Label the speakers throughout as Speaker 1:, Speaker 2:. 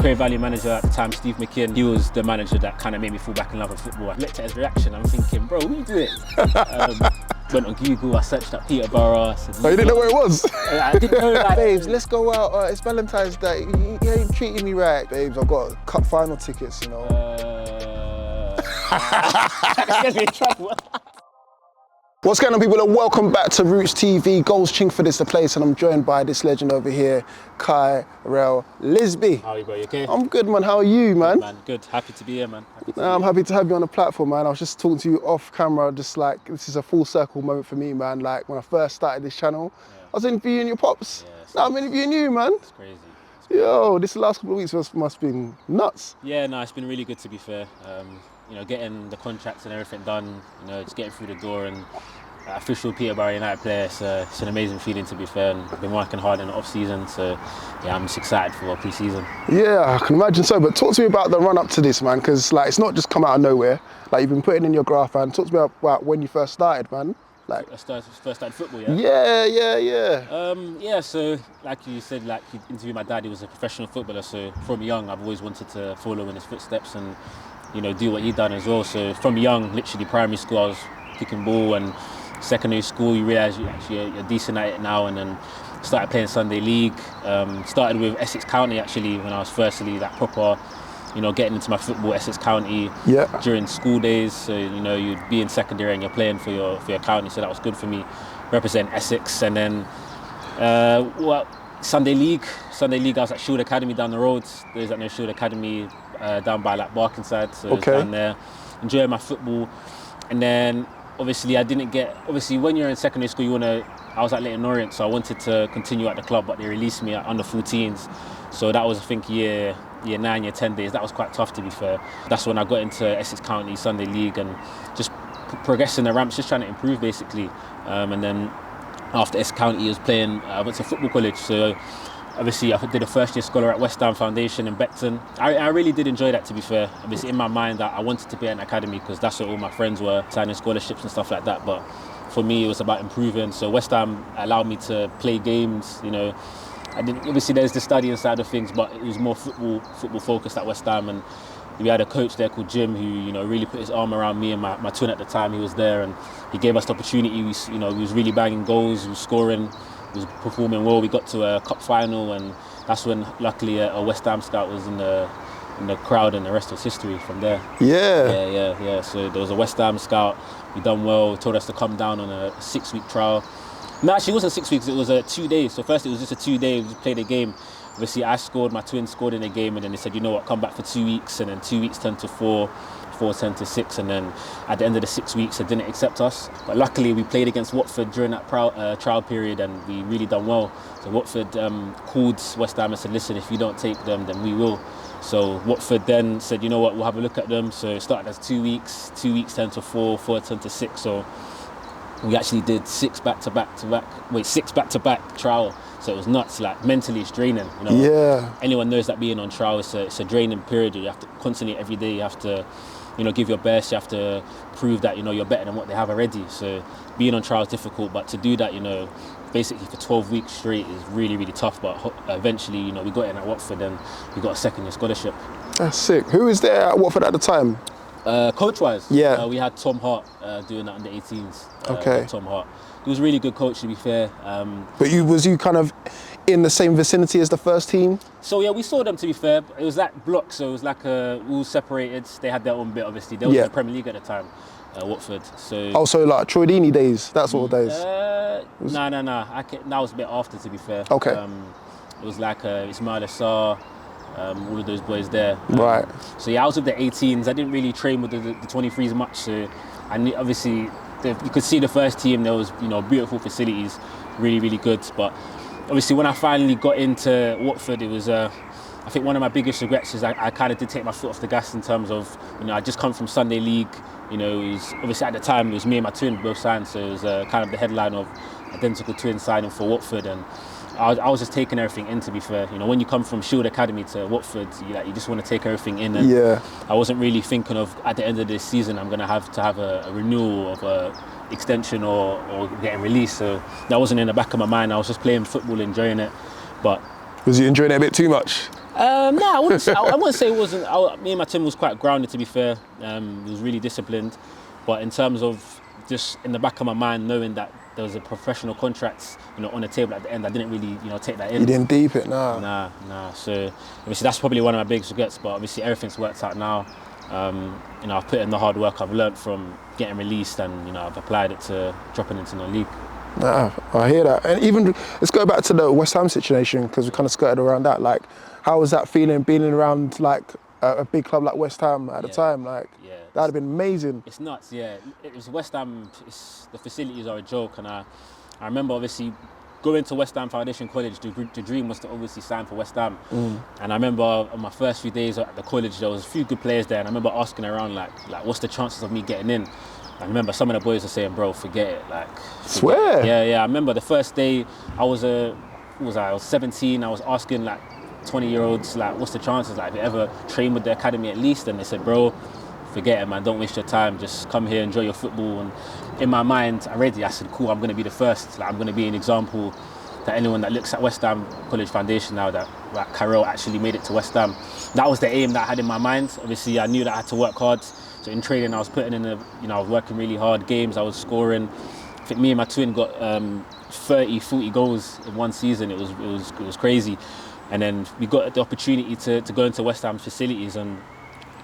Speaker 1: Cray Valley manager at the time, Steve McKinn, he was the manager that kind of made me fall back in love with football. I looked at his reaction, I'm thinking, bro, what are you doing? Went on Google, I searched up Peterborough. I said,
Speaker 2: oh, you didn't know where it was?
Speaker 1: I didn't know, like,
Speaker 2: babes, let's go out. It's Valentine's Day. You ain't treating me right. Babes, I've got cup final tickets, you know.
Speaker 1: That gets me in trouble.
Speaker 2: What's going on, people, and welcome back to Rootz TV. Goals Chingford is the place, and I'm joined by this legend over here, Kyrell Lisbie.
Speaker 1: How are you, bro? You okay?
Speaker 2: I'm good, man. How are you, man?
Speaker 1: Good, man. Good. Happy to be here, man.
Speaker 2: I'm happy to have you on the platform, man. I was just talking to you off camera, just like, this is a full circle moment for me, man. Like, when I first started this channel, I was interviewing your pops. Now I'm interviewing you, man.
Speaker 1: It's crazy.
Speaker 2: Yo, this last couple of weeks must have been nuts.
Speaker 1: Yeah, no, it's been really good, to be fair. You know, getting the contracts and everything done, you know, just getting through the door and official Peterborough United player, it's an amazing feeling, to be fair, and I've been working hard in the off-season, so yeah, I'm just excited for pre-season.
Speaker 2: Yeah, I can imagine so, but talk to me about the run-up to this, man, because like, it's not just come out of nowhere. Like, you've been putting in your graft, man. Talk to me about when you first started, man. Like,
Speaker 1: I first started football, yeah?
Speaker 2: Yeah.
Speaker 1: So like you said, like you interviewed my dad, he was a professional footballer, so from young I've always wanted to follow in his footsteps and, you know, do what he done as well. So from young, literally primary school, I was kicking ball, and secondary school you realise you're decent at it now, and then started playing Sunday League. Started with Essex County actually when I was firstly like proper, you know, getting into my football, Essex County during school days. So, you know, you'd be in secondary and you're playing for your county, so that was good for me, represent Essex. And then Sunday League I was at Shield Academy down the road. There's that no Shield Academy down by like Barkingside, so I was down there enjoying my football. And then obviously when you're in secondary school, I was at Leighton Orient, so I wanted to continue at the club, but they released me at under 14s. So that was, I think, year 9, year 10 days. That was quite tough, to be fair. That's when I got into Essex County Sunday League and just progressing the ramps, just trying to improve basically. And then after Essex County, I went to football college. So obviously I did a first year scholar at West Ham Foundation in Beckton. I really did enjoy that, to be fair. Obviously in my mind I wanted to be at an academy because that's where all my friends were, signing scholarships and stuff like that. But for me it was about improving. So West Ham allowed me to play games, you know. Obviously there's the studying side of things, but it was more football focused at West Ham, and we had a coach there called Jim who, you know, really put his arm around me and my twin at the time. He was there and he gave us the opportunity. He was really banging goals, he was scoring, he was performing well. We got to a cup final, and that's when luckily a West Ham scout was in the crowd, and the rest was history from there. Yeah. So there was a West Ham scout. We done well. Told us to come down on a 6-week trial. No, actually it wasn't 6 weeks, it was 2 days. So first it was just a 2 day, we just played a game. Obviously I scored, my twin scored in a game, and then they said, you know what, come back for 2 weeks, and then 2 weeks turned to 4 turned to 6, and then at the end of the 6 weeks they didn't accept us. But luckily we played against Watford during that trial period, and we really done well. So Watford called West Ham and said, listen, if you don't take them, then we will. So Watford then said, you know what, we'll have a look at them. So it started as 2 weeks turned to 4 turned to 6. So we actually did 6 back-to-back trial. So it was nuts, like mentally it's draining, you know.
Speaker 2: Yeah.
Speaker 1: Anyone knows that being on trial it's a draining period. You have to constantly, every day, you have to, you know, give your best. You have to prove that, you know, you're better than what they have already. So being on trial is difficult, but to do that, you know, basically for 12 weeks straight is really, really tough. But eventually, you know, we got in at Watford and we got a second-year scholarship. That's
Speaker 2: sick. Who was there at Watford at the time?
Speaker 1: Coach-wise, we had Tom Hart doing that under 18s. Tom Hart. He was a really good coach, to be fair.
Speaker 2: But was you kind of in the same vicinity as the first team?
Speaker 1: So yeah, we saw them, to be fair. It was that block, so it was like all separated. They had their own bit, obviously. They were in the Premier League at the time, Watford. So
Speaker 2: so like Troy Deeney days, that sort of days?
Speaker 1: No. That was a bit after, to be fair.
Speaker 2: Okay.
Speaker 1: It was like Ismail Assar, all of those boys there.
Speaker 2: Right.
Speaker 1: So yeah, I was with the 18s. I didn't really train with the 23s much, so I knew, obviously, you could see the first team, there was, you know, beautiful facilities, really, really good. But obviously when I finally got into Watford, it was, I think one of my biggest regrets is I kind of did take my foot off the gas in terms of, you know, I just come from Sunday League. You know, it was, obviously at the time, it was me and my twin both signed, so it was kind of the headline of identical twin signing for Watford. And I was just taking everything in, to be fair. You know, when you come from Shield Academy to Watford, you just want to take everything in. And I wasn't really thinking of, at the end of this season, I'm going to have a renewal of a extension or getting released. So that wasn't in the back of my mind. I was just playing football, enjoying it. But
Speaker 2: was you enjoying it a bit too much?
Speaker 1: No, I wouldn't say it wasn't. Me and my team was quite grounded, to be fair. It was really disciplined. But in terms of just in the back of my mind, knowing that there was a professional contract, on the table at the end, I didn't really, take that in.
Speaker 2: You didn't deep it, nah.
Speaker 1: Nah. So obviously that's probably one of my biggest regrets. But obviously everything's worked out now. I've put in the hard work I've learned from getting released, and I've applied it to dropping into non-league.
Speaker 2: Nah, I hear that. And even let's go back to the West Ham situation, because we kind of skirted around that. Like, how was that feeling being around like a big club like West Ham at the time? Like, that'd have been amazing.
Speaker 1: It's nuts, yeah. It was West Ham. The facilities are a joke, and I remember obviously going to West Ham Foundation College. The dream was to obviously sign for West Ham, and I remember on my first few days at the college, there was a few good players there, and I remember asking around like what's the chances of me getting in? I remember some of the boys were saying, "Bro, forget it." Like,
Speaker 2: swear.
Speaker 1: Yeah. I remember the first day I was 17. I was asking like 20-year-olds like, "What's the chances? Like, have you ever trained with the academy at least?" And they said, "Bro, forget it, man. Don't waste your time. Just come here, enjoy your football." And in my mind, I said, "Cool. I'm going to be the first. Like, I'm going to be an example that anyone that looks at West Ham College Foundation now that Kyrell actually made it to West Ham." That was the aim that I had in my mind. Obviously, I knew that I had to work hard. So in training, I was putting in I was working really hard. Games, I was scoring. I think me and my twin got 30, 40 goals in one season. It was crazy. And then we got the opportunity to go into West Ham's facilities. And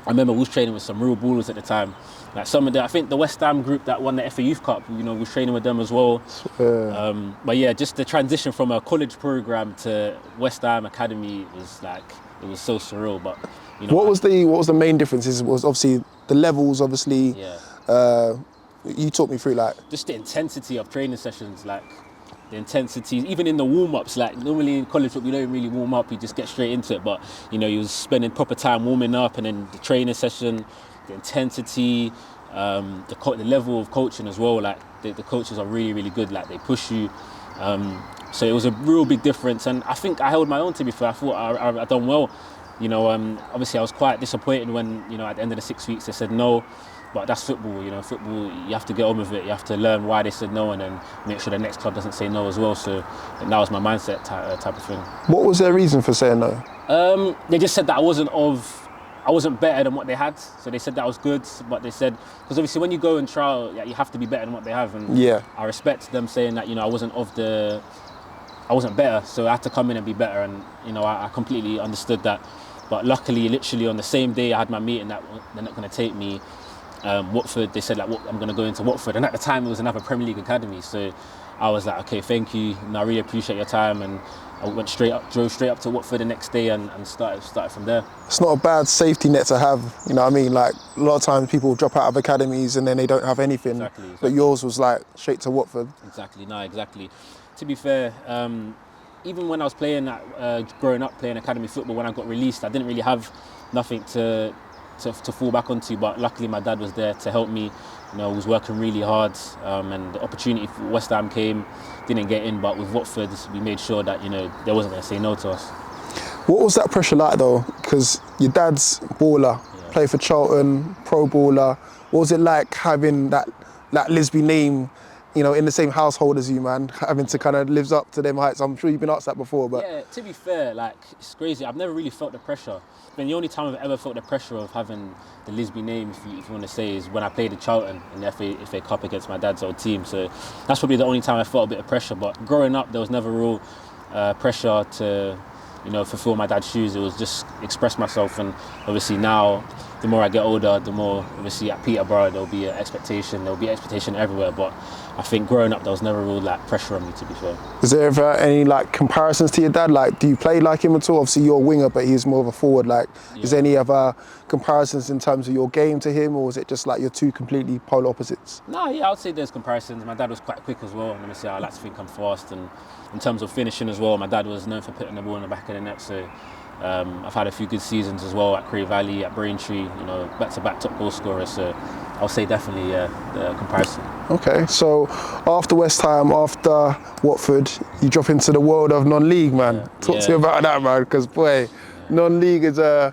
Speaker 1: I remember we was training with some real ballers at the time. Like I think the West Ham group that won the FA Youth Cup, we was training with them as well. But yeah, just the transition from a college program to West Ham Academy was it was so surreal. But
Speaker 2: what was the main difference? Was obviously the levels, obviously.
Speaker 1: Yeah.
Speaker 2: You talk me through
Speaker 1: just the intensity of training sessions, the intensity, even in the warm-ups. Like normally in college football, you don't really warm up; you just get straight into it. But you was spending proper time warming up, and then the training session, the intensity, the level of coaching as well. Like the coaches are really, really good. Like they push you. So it was a real big difference, and I think I held my own. To be fair, I thought I done well. Obviously I was quite disappointed when at the end of the 6 weeks they said no. But that's football, football, you have to get on with it. You have to learn why they said no and then make sure the next club doesn't say no as well. So that was my mindset type of thing.
Speaker 2: What was their reason for saying no?
Speaker 1: They just said that I wasn't better than what they had. So they said that I was good, but they said, because obviously when you go and trial, you have to be better than what they have. And I respect them saying that, I wasn't better, so I had to come in and be better. And, I completely understood that. But luckily, literally on the same day I had my meeting that they're not going to take me. Watford, they said I'm going to go into Watford, and at the time it was another Premier League academy, so I was like, okay, thank you, and I really appreciate your time, and I drove straight up to Watford the next day and started from there.
Speaker 2: It's not a bad safety net to have, you know what I mean? Like a lot of times people drop out of academies and then they don't have anything, exactly. But yours was like straight to Watford.
Speaker 1: Exactly. To be fair, even when I was playing growing up playing academy football, when I got released, I didn't really have nothing to fall back onto, but luckily my dad was there to help me. I was working really hard, and the opportunity for West Ham came, didn't get in, but with Watford we made sure that they wasn't going to say no to us.
Speaker 2: What was that pressure like though? Because your dad's baller, played for Charlton, pro baller. What was it like having that Lisbie name, in the same household as you, man, having to kind of live up to them heights? I'm sure you've been asked that before, but...
Speaker 1: Yeah, to be fair, it's crazy. I've never really felt the pressure. The only time I've ever felt the pressure of having the Lisbie name, if you want to say, is when I played at Charlton in the FA Cup against my dad's old team. So that's probably the only time I felt a bit of pressure. But growing up, there was never real pressure to, fulfill my dad's shoes. It was just express myself. And obviously now, the more I get older, the more, obviously at Peterborough, there'll be expectation everywhere. But I think growing up, there was never real pressure on me, to be fair.
Speaker 2: Is there ever any comparisons to your dad? Do you play like him at all? Obviously you're a winger, but he's more of a forward. Is there any other comparisons in terms of your game to him, or is it just you're two completely polar opposites?
Speaker 1: No, yeah, I would say there's comparisons. My dad was quite quick as well, and obviously I like to think I'm fast. And in terms of finishing as well, my dad was known for putting the ball in the back of the net. So I've had a few good seasons as well at Cray Valley, at Braintree, back-to-back top goal scorer. So I'll say definitely the comparison.
Speaker 2: Okay, so after West Ham, after Watford, you drop into the world of non-league, man. Talk to me about that, man, because boy, non-league is a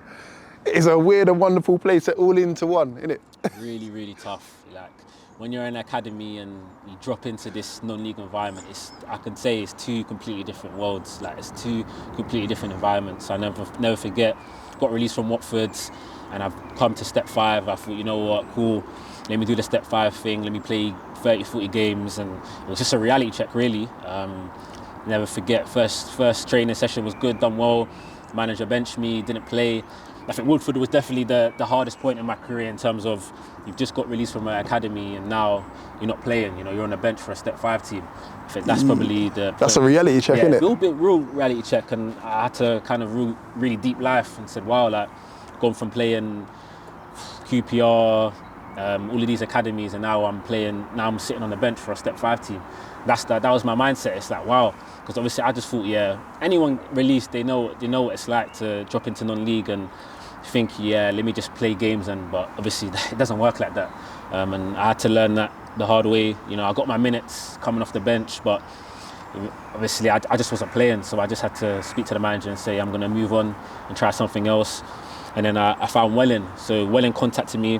Speaker 2: weird and wonderful place, all into one, isn't it?
Speaker 1: Really, really tough. when you're in an academy and you drop into this non-league environment, I can say it's two completely different worlds. Like, it's two completely different environments. I never forget, got released from Watford and I've come to step 5. I thought, you know what, cool, let me do the step 5 thing, let me play 30, 40 games, and it was just a reality check, really. Never forget, first training session was good, done well, manager benched me, didn't play. I think Woodford was definitely the hardest point in my career, in terms of you've just got released from an academy and now you're not playing, you know, you're on the bench for a step 5 team. I think that's probably
Speaker 2: That's a reality check, isn't it?
Speaker 1: Real reality check, and I had to kind of really deep life and said, wow, like, gone from playing QPR, all of these academies, and now I'm sitting on the bench for a step 5 team. That was my mindset. It's like, wow, because obviously I just thought, yeah, anyone released, they know what it's like to drop into non-league and think, yeah, let me just play games, but obviously it doesn't work like that. And I had to learn that the hard way. You know, I got my minutes coming off the bench, but obviously I just wasn't playing, so I just had to speak to the manager and say I'm going to move on and try something else. And then I found Welling. So Welling contacted me.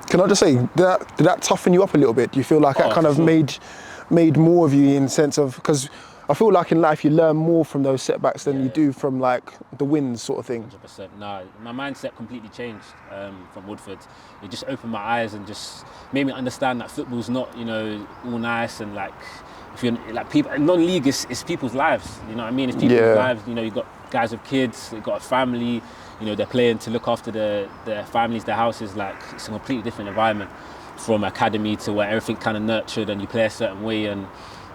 Speaker 1: Can
Speaker 2: I just say, did that toughen you up a little bit? Do you feel like that kind of made more of you, in sense of, because I feel like in life you learn more from those setbacks than you do from like the wins sort of thing?
Speaker 1: 100%. No, my mindset completely changed from Woodford. It just opened my eyes and just made me understand that football's not, you know, all nice, and like, if you're like, people, non-league is people's lives. You know what I mean? It's people's lives. You know, you've got guys with kids, they've got a family. You know, they're playing to look after their families, their houses. Like, it's a completely different environment from academy to where everything kind of nurtured and you play a certain way and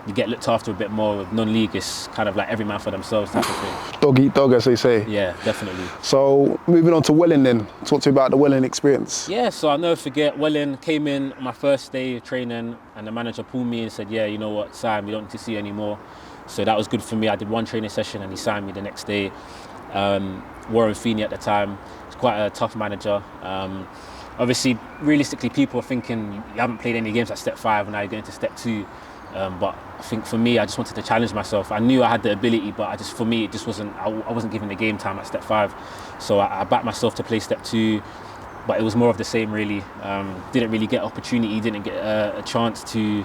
Speaker 1: you get looked after a bit more. With non-league, it's kind of like every man for themselves type of thing.
Speaker 2: Dog eat dog, as they say.
Speaker 1: Yeah, definitely.
Speaker 2: So moving on to Welling then, talk to me about the Welling experience.
Speaker 1: Yeah, so I'll never forget, Welling came in on my first day of training and the manager pulled me and said, yeah, you know what, Sam, we don't need to see you anymore. So that was good for me. I did one training session and he signed me the next day. Warren Feeney at the time, he's quite a tough manager. Obviously, realistically, people are thinking you haven't played any games at step 5 and now you're going to step 2. But I think for me, I just wanted to challenge myself. I knew I had the ability, but for me, it just wasn't. I wasn't given the game time at step 5, so I backed myself to play step 2. But it was more of the same, really. Didn't really get opportunity, didn't get a chance to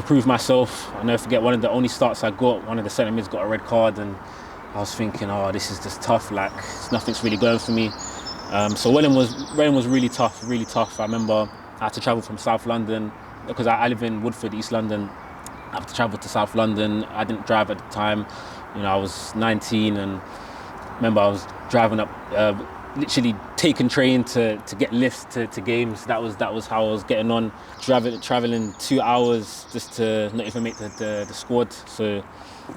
Speaker 1: prove myself. I'll never forget, one of the only starts I got, one of the centre mids got a red card, and I was thinking, oh, this is just tough. Like, nothing's really going for me. So Welling was really tough, really tough. I remember I had to travel from South London because I live in Woodford, East London. I had to travel to South London. I didn't drive at the time. You know, I was 19, and remember I was driving up, literally taking train to get lifts to games. That was how I was getting on. Traveling 2 hours just to not even make the squad. So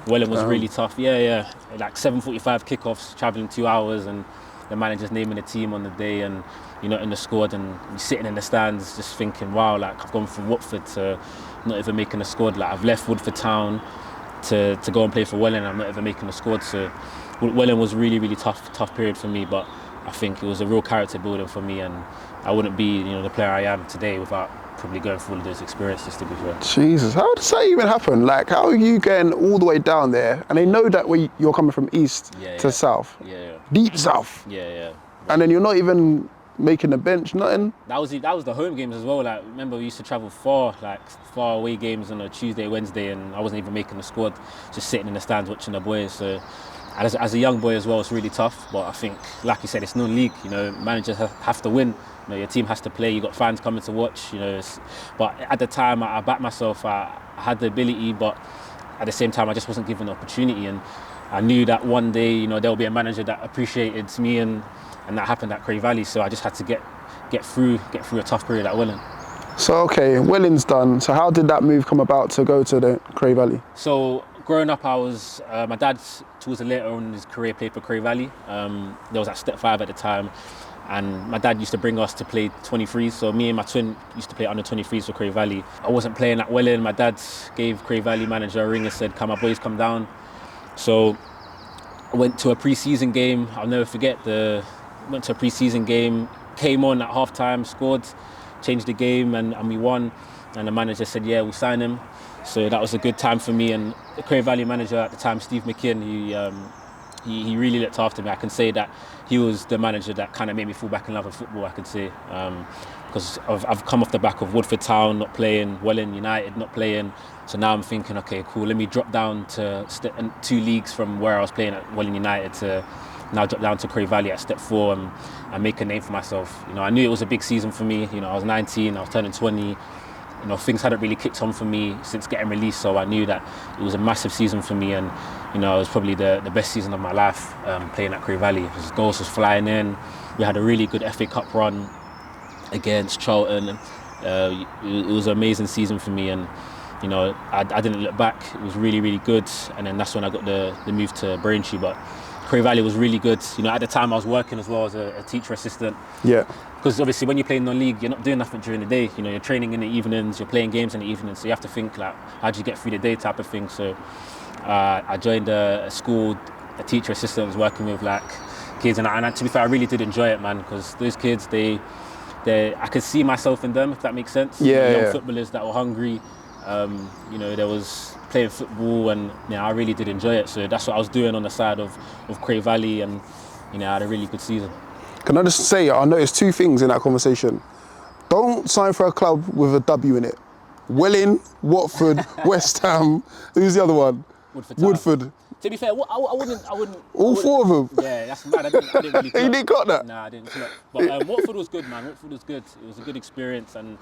Speaker 1: Welling was really tough. Yeah. Like 7:45 kickoffs, traveling 2 hours, and the manager's naming the team on the day, and you're not in the squad, and you're sitting in the stands just thinking, wow, like, I've gone from Watford to not even making a squad. Like, I've left Woodford Town to go and play for Welling, and I'm not even making a squad. So Welling was really, really tough period for me, but I think it was a real character building for me, and I wouldn't be, you know, the player I am today without probably going through all of those experiences, to be fair.
Speaker 2: Jesus, how does that even happen? Like, how are you getting all the way down there? And they know that you're coming from east to south.
Speaker 1: Yeah.
Speaker 2: Deep south.
Speaker 1: Yeah.
Speaker 2: And then you're not even making the bench, nothing?
Speaker 1: That was the home games as well. Like, remember, we used to travel far away games on a Tuesday, Wednesday, and I wasn't even making the squad, just sitting in the stands watching the boys. So as a young boy as well, it's really tough. But I think, like you said, it's non-league. You know, managers have to win. You know, your team has to play. You got fans coming to watch. You know, but at the time, I backed myself. I had the ability, but at the same time, I just wasn't given the opportunity. And I knew that one day, you know, there'll be a manager that appreciated me, and that happened at Cray Valley. So I just had to get through a tough period at Welling.
Speaker 2: So okay, Welling's done. So how did that move come about to go to the Cray Valley?
Speaker 1: So growing up, I was my dad, towards the later on in his career, played for Cray Valley. There was at step 5 at the time, and my dad used to bring us to play 23s. So me and my twin used to play under 23s for Cray Valley. I wasn't playing at Welling. My dad gave Cray Valley manager a ring and said, "Come, my boys, come down." So I went to a pre-season game. I'll never forget. Went to a pre-season game, came on at half-time, scored, changed the game, and we won. And the manager said, yeah, we'll sign him. So that was a good time for me. And the Cray Valley manager at the time, Steve McKeon, he really looked after me. I can say that he was the manager that kind of made me fall back in love with football, I could say. Because I've come off the back of Woodford Town not playing, Welling United not playing. So now I'm thinking, okay, cool, let me drop down to 2 leagues from where I was playing at Welling United to now drop down to Cray Valley at step 4 and make a name for myself. You know, I knew it was a big season for me. You know, I was 19, I was turning 20. You know, things hadn't really kicked on for me since getting released, so I knew that it was a massive season for me, and you know, it was probably the best season of my life playing at Cray Valley. His goals was flying in. We had a really good FA Cup run against Charlton. It was an amazing season for me, and you know, I didn't look back. It was really, really good, and then that's when I got the move to Braintree. But Cray Valley was really good. You know, at the time I was working as well as a teacher assistant. Yeah. Because obviously when you play non-league, you're not doing nothing during the day. You know, you're training in the evenings, you're playing games in the evenings, so you have to think like, how do you get through the day type of thing. So I joined a school, a teacher assistant was working with like kids, and to be fair, I really did enjoy it, man, because those kids, I could see myself in them, if that makes sense.
Speaker 2: Yeah,
Speaker 1: young footballers that were hungry. You know, there was playing football, and you know, I really did enjoy it. So that's what I was doing on the side of Cray Valley, and you know, I had a really good season.
Speaker 2: Can I just say, I noticed 2 things in that conversation. Don't sign for a club with a W in it. Welling, Watford, West Ham. Who's the other one? Woodford.
Speaker 1: To be fair, I wouldn't.
Speaker 2: All 4 of them?
Speaker 1: Yeah, that's mad. I didn't really
Speaker 2: You didn't got that?
Speaker 1: Nah, I didn't clock. But Watford was good, man. Watford was good. It was a good experience, and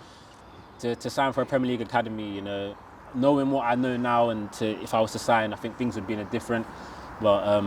Speaker 1: to sign for a Premier League academy, you know, knowing what I know now, and if I was to sign, I think things would be different. But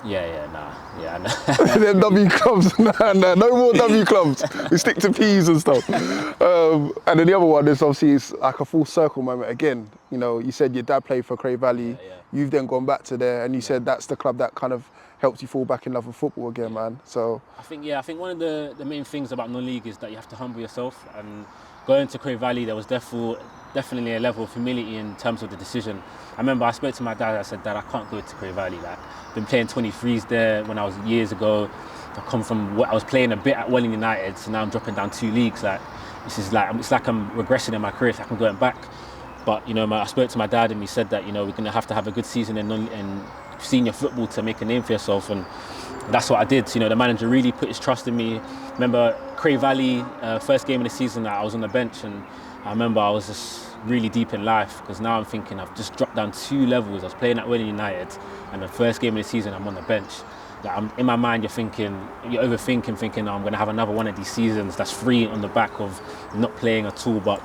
Speaker 2: Them W clubs, no more W clubs. We stick to P's and stuff. And then the other one is obviously it's like a full circle moment again. You know, you said your dad played for Cray Valley. You've then gone back to there, and you said that's the club that kind of helped you fall back in love with football again, man. So
Speaker 1: I think one of the main things about non-league is that you have to humble yourself, and going to Cray Valley, there was definitely a level of humility in terms of the decision. I remember I spoke to my dad. I said, Dad, I can't go to Cray Valley. Like, I've been playing 23s there when I was years ago. I come from I was playing a bit at Welling United, so now I'm dropping down 2 leagues. Like, it's like I'm regressing in my career. It's like I'm going back. But you know, I spoke to my dad, and he said that, you know, we're gonna have to have a good season in senior football to make a name for yourself, and that's what I did. You know, the manager really put his trust in me. Remember Cray Valley, first game of the season, I was on the bench, and I remember I was just really deep in life, because now I'm thinking I've just dropped down 2 levels. I was playing at Welling United, and the first game of the season I'm on the bench. Like, in my mind, you're overthinking, thinking, I'm going to have another one of these seasons that's free on the back of not playing at all, but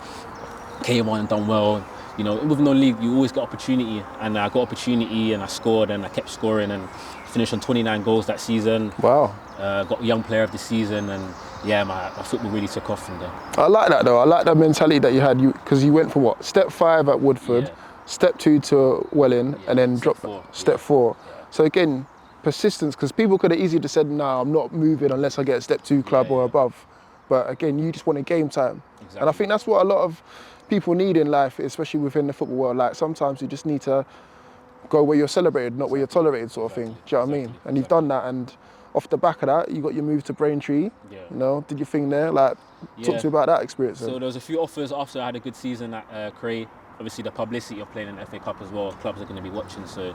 Speaker 1: came on and done well. You know, with non-league, you always get opportunity, and I got opportunity, and I scored, and I kept scoring, and finished on 29 goals that season.
Speaker 2: Wow.
Speaker 1: Got young player of the season, and yeah, my football really took off from there.
Speaker 2: I like that though. I like that mentality that you had, because you went from what? Step 5 at Woodford, step 2 to Welling, and then step 4. So again, persistence, because people could have easily just said, no, I'm not moving unless I get a step 2 club or above. But again, you just wanted game time. Exactly. And I think that's what a lot of people need in life, especially within the football world. Like, sometimes you just need to go where you're celebrated, not where you're tolerated, sort of thing. Do you know what I mean? And you've done that, and off the back of that, you got your move to Braintree. You know, did your thing there. Like, talk to me about that experience.
Speaker 1: So there was a few offers after I had a good season at Cray. Obviously, the publicity of playing in the FA Cup as well, clubs are going to be watching. So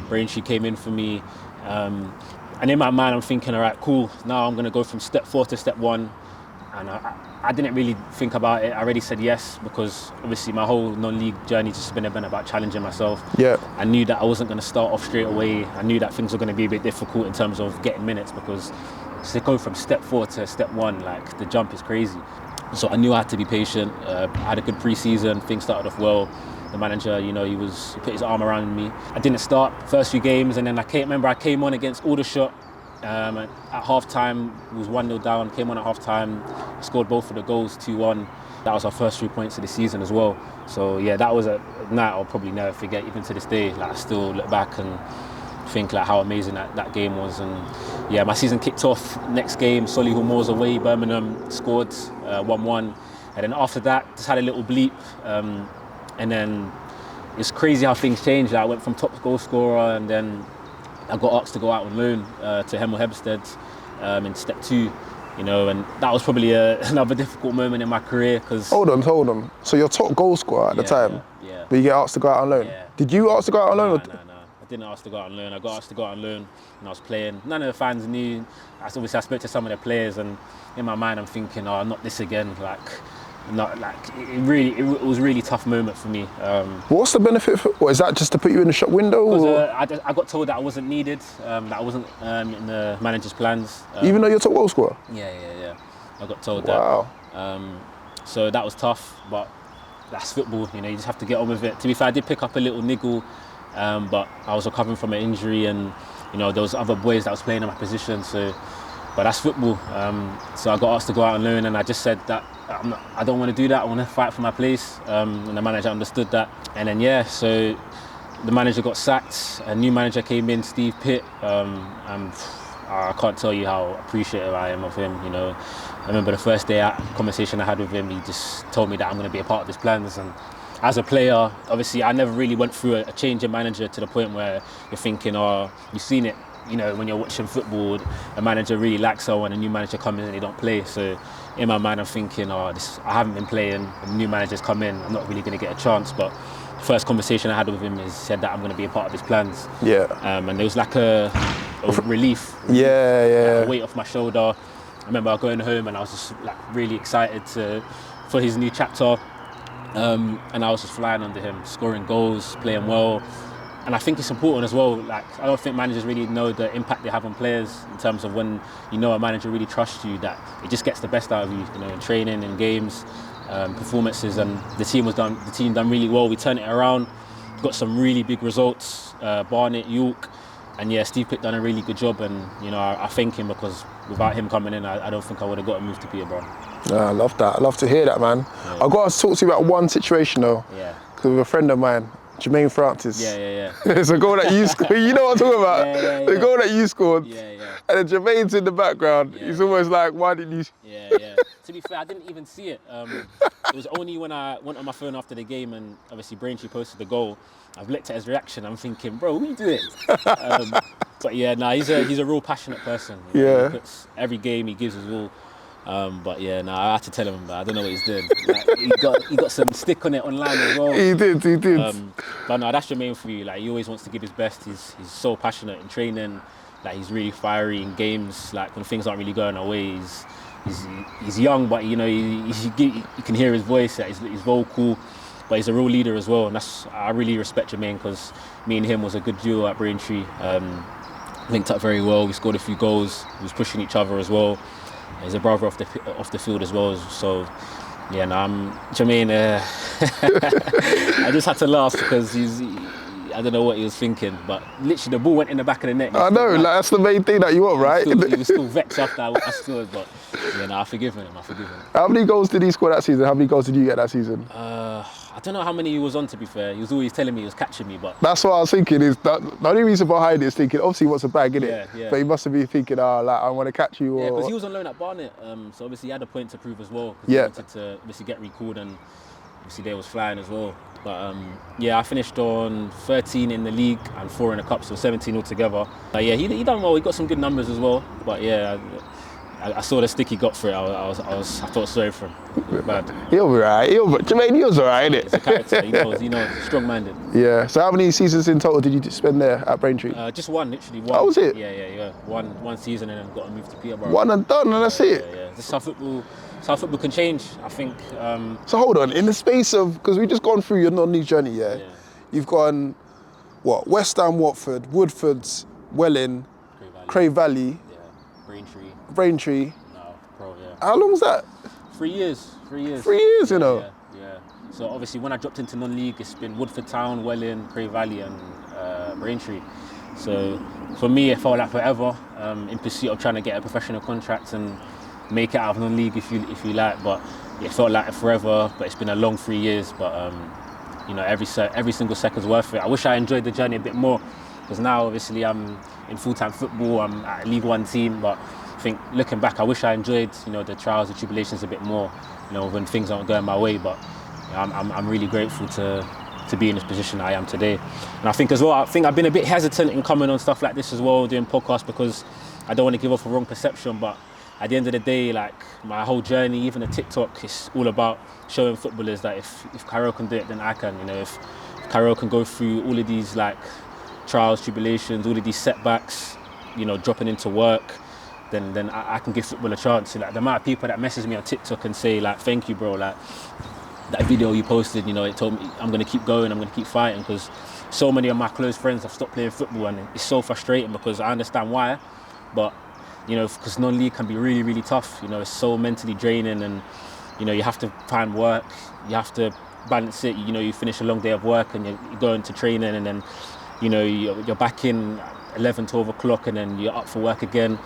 Speaker 1: Braintree came in for me, and in my mind, I'm thinking, all right, cool. Now I'm going to go from step 4 to step 1, and I didn't really think about it. I already said yes, because obviously my whole non-league journey just been about challenging myself. Yeah. I knew that I wasn't going to start off straight away. I knew that things were going to be a bit difficult in terms of getting minutes, because to go from step 4 to step 1, like, the jump is crazy. So I knew I had to be patient. I had a good pre-season. Things started off well. The manager, you know, he put his arm around me. I didn't start first few games, and then I came on against Aldershot. At half-time, it was 1-0 down, came on at half-time, scored both of the goals, 2-1. That was our first 3 points of the season as well. So yeah, that was a night I'll probably never forget, even to this day. Like, I still look back and think like how amazing that game was. And yeah, my season kicked off. Next game, Solihull Moors away, Birmingham, scored 1-1. And then after that, just had a little bleep. And then it's crazy how things changed. Like, I went from top goal scorer, and then I got asked to go out on loan to Hemel Hempstead in step 2, you know, and that was probably another difficult moment in my career, because... Hold on. So you're top goal scorer at the time, but you get asked to go out on loan. Yeah. Did you ask to go out on loan? No. I didn't ask to go out on loan. I got asked to go out on loan and I was playing. None of the fans knew. Obviously I spoke to some of the players and in my mind I'm thinking, oh, not this again. It was a really tough moment for me.
Speaker 2: What's the benefit for, is that just to put you in the shop window?
Speaker 1: I got told that I wasn't needed, that I wasn't in the manager's plans.
Speaker 2: Even though you're top goal scorer?
Speaker 1: Yeah. I got told
Speaker 2: that.
Speaker 1: So that was tough, but that's football, you just have to get on with it. To be fair, I did pick up a little niggle, but I was recovering from an injury and, there was other boys that was playing in my position, but that's football. So I got asked to go out on loan and I just said that I don't want to do that, I want to fight for my place. And the manager understood that. And then, so the manager got sacked, a new manager came in, Steve Pitt, and I can't tell you how appreciative I am of him, I remember the first conversation I had with him, he just told me that I'm going to be a part of his plans. And as a player, obviously, I never really went through a change in manager to the point where you're thinking, oh, you've seen it, when you're watching football, a manager really likes someone, a new manager comes in and they don't play. So in my mind, I'm thinking, I haven't been playing, a new manager's come in, I'm not really going to get a chance. But the first conversation I had with him is said that I'm going to be a part of his plans.
Speaker 2: Yeah.
Speaker 1: And there was like a relief.
Speaker 2: Yeah.
Speaker 1: Like a weight off my shoulder. I remember going home and I was just really excited for his new chapter. And I was just flying under him, scoring goals, playing well. And I think it's important as well. I don't think managers really know the impact they have on players in terms of when a manager really trusts you, that it just gets the best out of you, in training, in games, performances. And the team done really well. We turned it around, got some really big results. Barnet, York, and Steve Pitt done a really good job. And I thank him because without him coming in, I don't think I would have got a move to Peterborough.
Speaker 2: I love that. I love to hear that, man. Yeah. I've got to talk to you about one situation though.
Speaker 1: Yeah.
Speaker 2: Because with a friend of mine, Jermaine Francis.
Speaker 1: Yeah.
Speaker 2: It's a goal that you scored. You know what I'm talking about?
Speaker 1: Yeah.
Speaker 2: The goal that you scored.
Speaker 1: Yeah.
Speaker 2: And then Jermaine's in the background. He's almost like, why didn't you?
Speaker 1: Yeah. To be fair, I didn't even see it. It was only when I went on my phone after the game and obviously Braintree posted the goal. I've looked at his reaction. I'm thinking, bro, what are you doing? But he's a real passionate person. He puts every game, he gives his all. But I had to tell him that I don't know what he's doing. He got some stick on it online as well.
Speaker 2: He did.
Speaker 1: But no, that's Jermaine for you. He always wants to give his best. He's so passionate in training. He's really fiery in games. When things aren't really going our way, he's young, but you can hear his voice. He's vocal, but he's a real leader as well. And I really respect Jermaine because me and him was a good duo at Braintree. Linked up very well. We scored a few goals. We was pushing each other as well. He's a brother off the field as well. So, Jermaine. I just had to laugh because I don't know what he was thinking, but literally the ball went in the back of the net.
Speaker 2: I know, that's the main thing that you want, right?
Speaker 1: He was still vexed after I scored, but I forgive him.
Speaker 2: How many goals did he score that season? How many goals did you get that season?
Speaker 1: I don't know how many he was on, to be fair. He was always telling me he was catching me, but...
Speaker 2: That's what I was thinking, is that the only reason behind it is thinking, obviously he wants a bag, innit?
Speaker 1: Yeah.
Speaker 2: But he must have been thinking, I want to catch you.
Speaker 1: Yeah, because he was on loan at Barnet, so obviously he had a point to prove as well.
Speaker 2: Yeah.
Speaker 1: He wanted to obviously get recalled and obviously they was flying as well. But I finished on 13 in the league and 4 in the cup, so 17 altogether. He done well. He got some good numbers as well. But I saw the stick he got for it. I felt sorry for him. Bad.
Speaker 2: He'll be right. Jermaine, he was alright, innit?
Speaker 1: He's a character. He knows, strong-minded.
Speaker 2: Yeah. So how many seasons in total did you spend there at Braintree?
Speaker 1: Just one, literally one.
Speaker 2: Oh, was it?
Speaker 1: Yeah. One season and then got a move to Peterborough.
Speaker 2: One and done, and that's it.
Speaker 1: Yeah. This is how football can change, I think.
Speaker 2: So hold on, in the space of, because we've just gone through your non-league journey, yeah? You've gone, West Ham, Watford, Woodford's, Welling, Cray Valley. Braintree.
Speaker 1: No, pro, yeah.
Speaker 2: How long was that?
Speaker 1: 3 years.
Speaker 2: 3 years, you know?
Speaker 1: Yeah. So obviously when I dropped into non-league, it's been Woodford Town, Welling, Cray Valley and Braintree. So for me, it felt like forever in pursuit of trying to get a professional contract and make it out of non-league if you like. But it felt like forever, but it's been a long 3 years. But every single second's worth it. I wish I enjoyed the journey a bit more because now obviously I'm in full-time football, I'm at a League One team, but I think looking back, I wish I enjoyed, the trials and tribulations a bit more, when things aren't going my way. But I'm really grateful to be in this position I am today. And I think as well, I've been a bit hesitant in coming on stuff like this as well, doing podcasts, because I don't want to give off a wrong perception. But at the end of the day, my whole journey, even the TikTok, is all about showing footballers that if Kyrell can do it, then I can. If Kyrell can go through all of these trials, tribulations, all of these setbacks, you know, dropping into work, then I can give football a chance. Like the amount of people that message me on TikTok and say like, thank you, bro, like that video you posted, you know, it told me I'm gonna keep going, I'm gonna keep fighting, because so many of my close friends have stopped playing football, and it's so frustrating because I understand why, but you know, because non-league can be really, really tough. You know, it's so mentally draining, and you know, you have to find work, you have to balance it. You know, you finish a long day of work and you go into training, and then you know, you're back in 11, 12 o'clock, and then you're up for work again.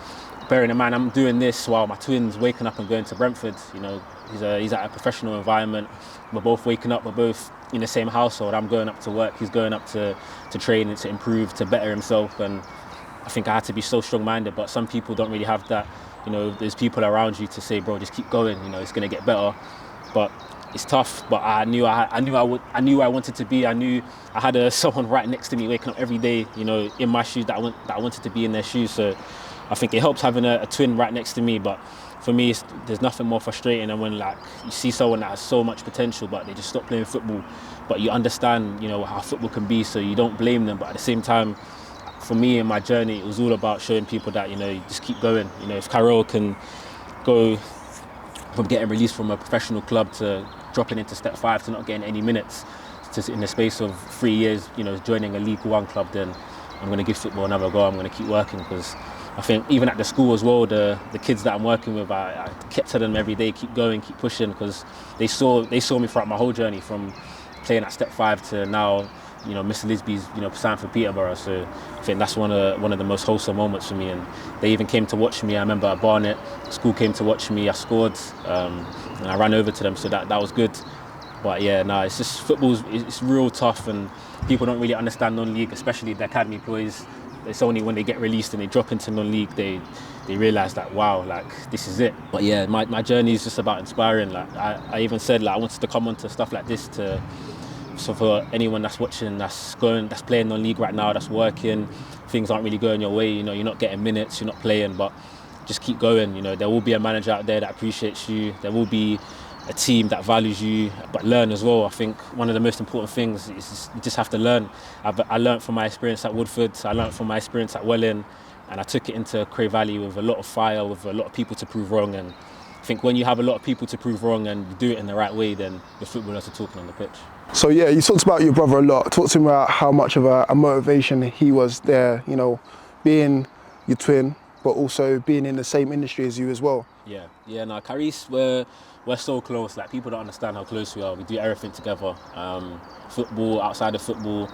Speaker 1: Bearing in mind, I'm doing this while my twin's waking up and going to Brentford. You know, he's at a professional environment. We're both waking up, we're both in the same household. I'm going up to work, he's going up to train and to improve, to better himself. And I think I had to be so strong-minded, but some people don't really have that. You know, there's people around you to say, bro, just keep going, you know, it's gonna get better. But it's tough, but I knew where I wanted to be. I knew I had someone right next to me waking up every day, you know, in my shoes, that I wanted to be in their shoes. So I think it helps having a twin right next to me. But for me, there's nothing more frustrating than when like you see someone that has so much potential, but they just stop playing football. But you understand, you know, how football can be, so you don't blame them. But at the same time, for me in my journey, it was all about showing people that, you know, you just keep going. You know, if Kyrell can go from getting released from a professional club to dropping into step 5 to not getting any minutes, to in the space of 3 years, you know, joining a League One club, then I'm going to give football another go. I'm going to keep working, because I think even at the school as well, the kids that I'm working with, I kept telling them every day, keep going, keep pushing, because they saw me throughout my whole journey, from playing at step 5 to now, you know, Mr. Lisbie's, you know, signed for Peterborough. So I think that's one of the most wholesome moments for me. And they even came to watch me. I remember at Barnet, school came to watch me. I scored, and I ran over to them. So that was good. But yeah, no, it's just it's real tough, and people don't really understand non-league, especially the academy employees. It's only when they get released and they drop into non-league they realise that, wow, like this is it. But yeah, my journey is just about inspiring. Like I even said, like I wanted to come onto stuff like this so for anyone that's watching, that's playing non-league right now, that's working, things aren't really going your way, you know, you're not getting minutes, you're not playing, but just keep going. You know, there will be a manager out there that appreciates you, there will be a team that values you, but learn as well. I think one of the most important things is you just have to learn. I learned from my experience at Woodford, I learned from my experience at Welling, and I took it into Cray Valley with a lot of fire, with a lot of people to prove wrong. And I think when you have a lot of people to prove wrong and you do it in the right way, then the footballers are talking on the pitch.
Speaker 2: So yeah, you talked about your brother a lot. Talk to him about how much of a motivation he was there, you know, being your twin, but also being in the same industry as you as well. Yeah, no, Caris, we're so close. Like, people don't understand how close we are. We do everything together. Football, outside of football.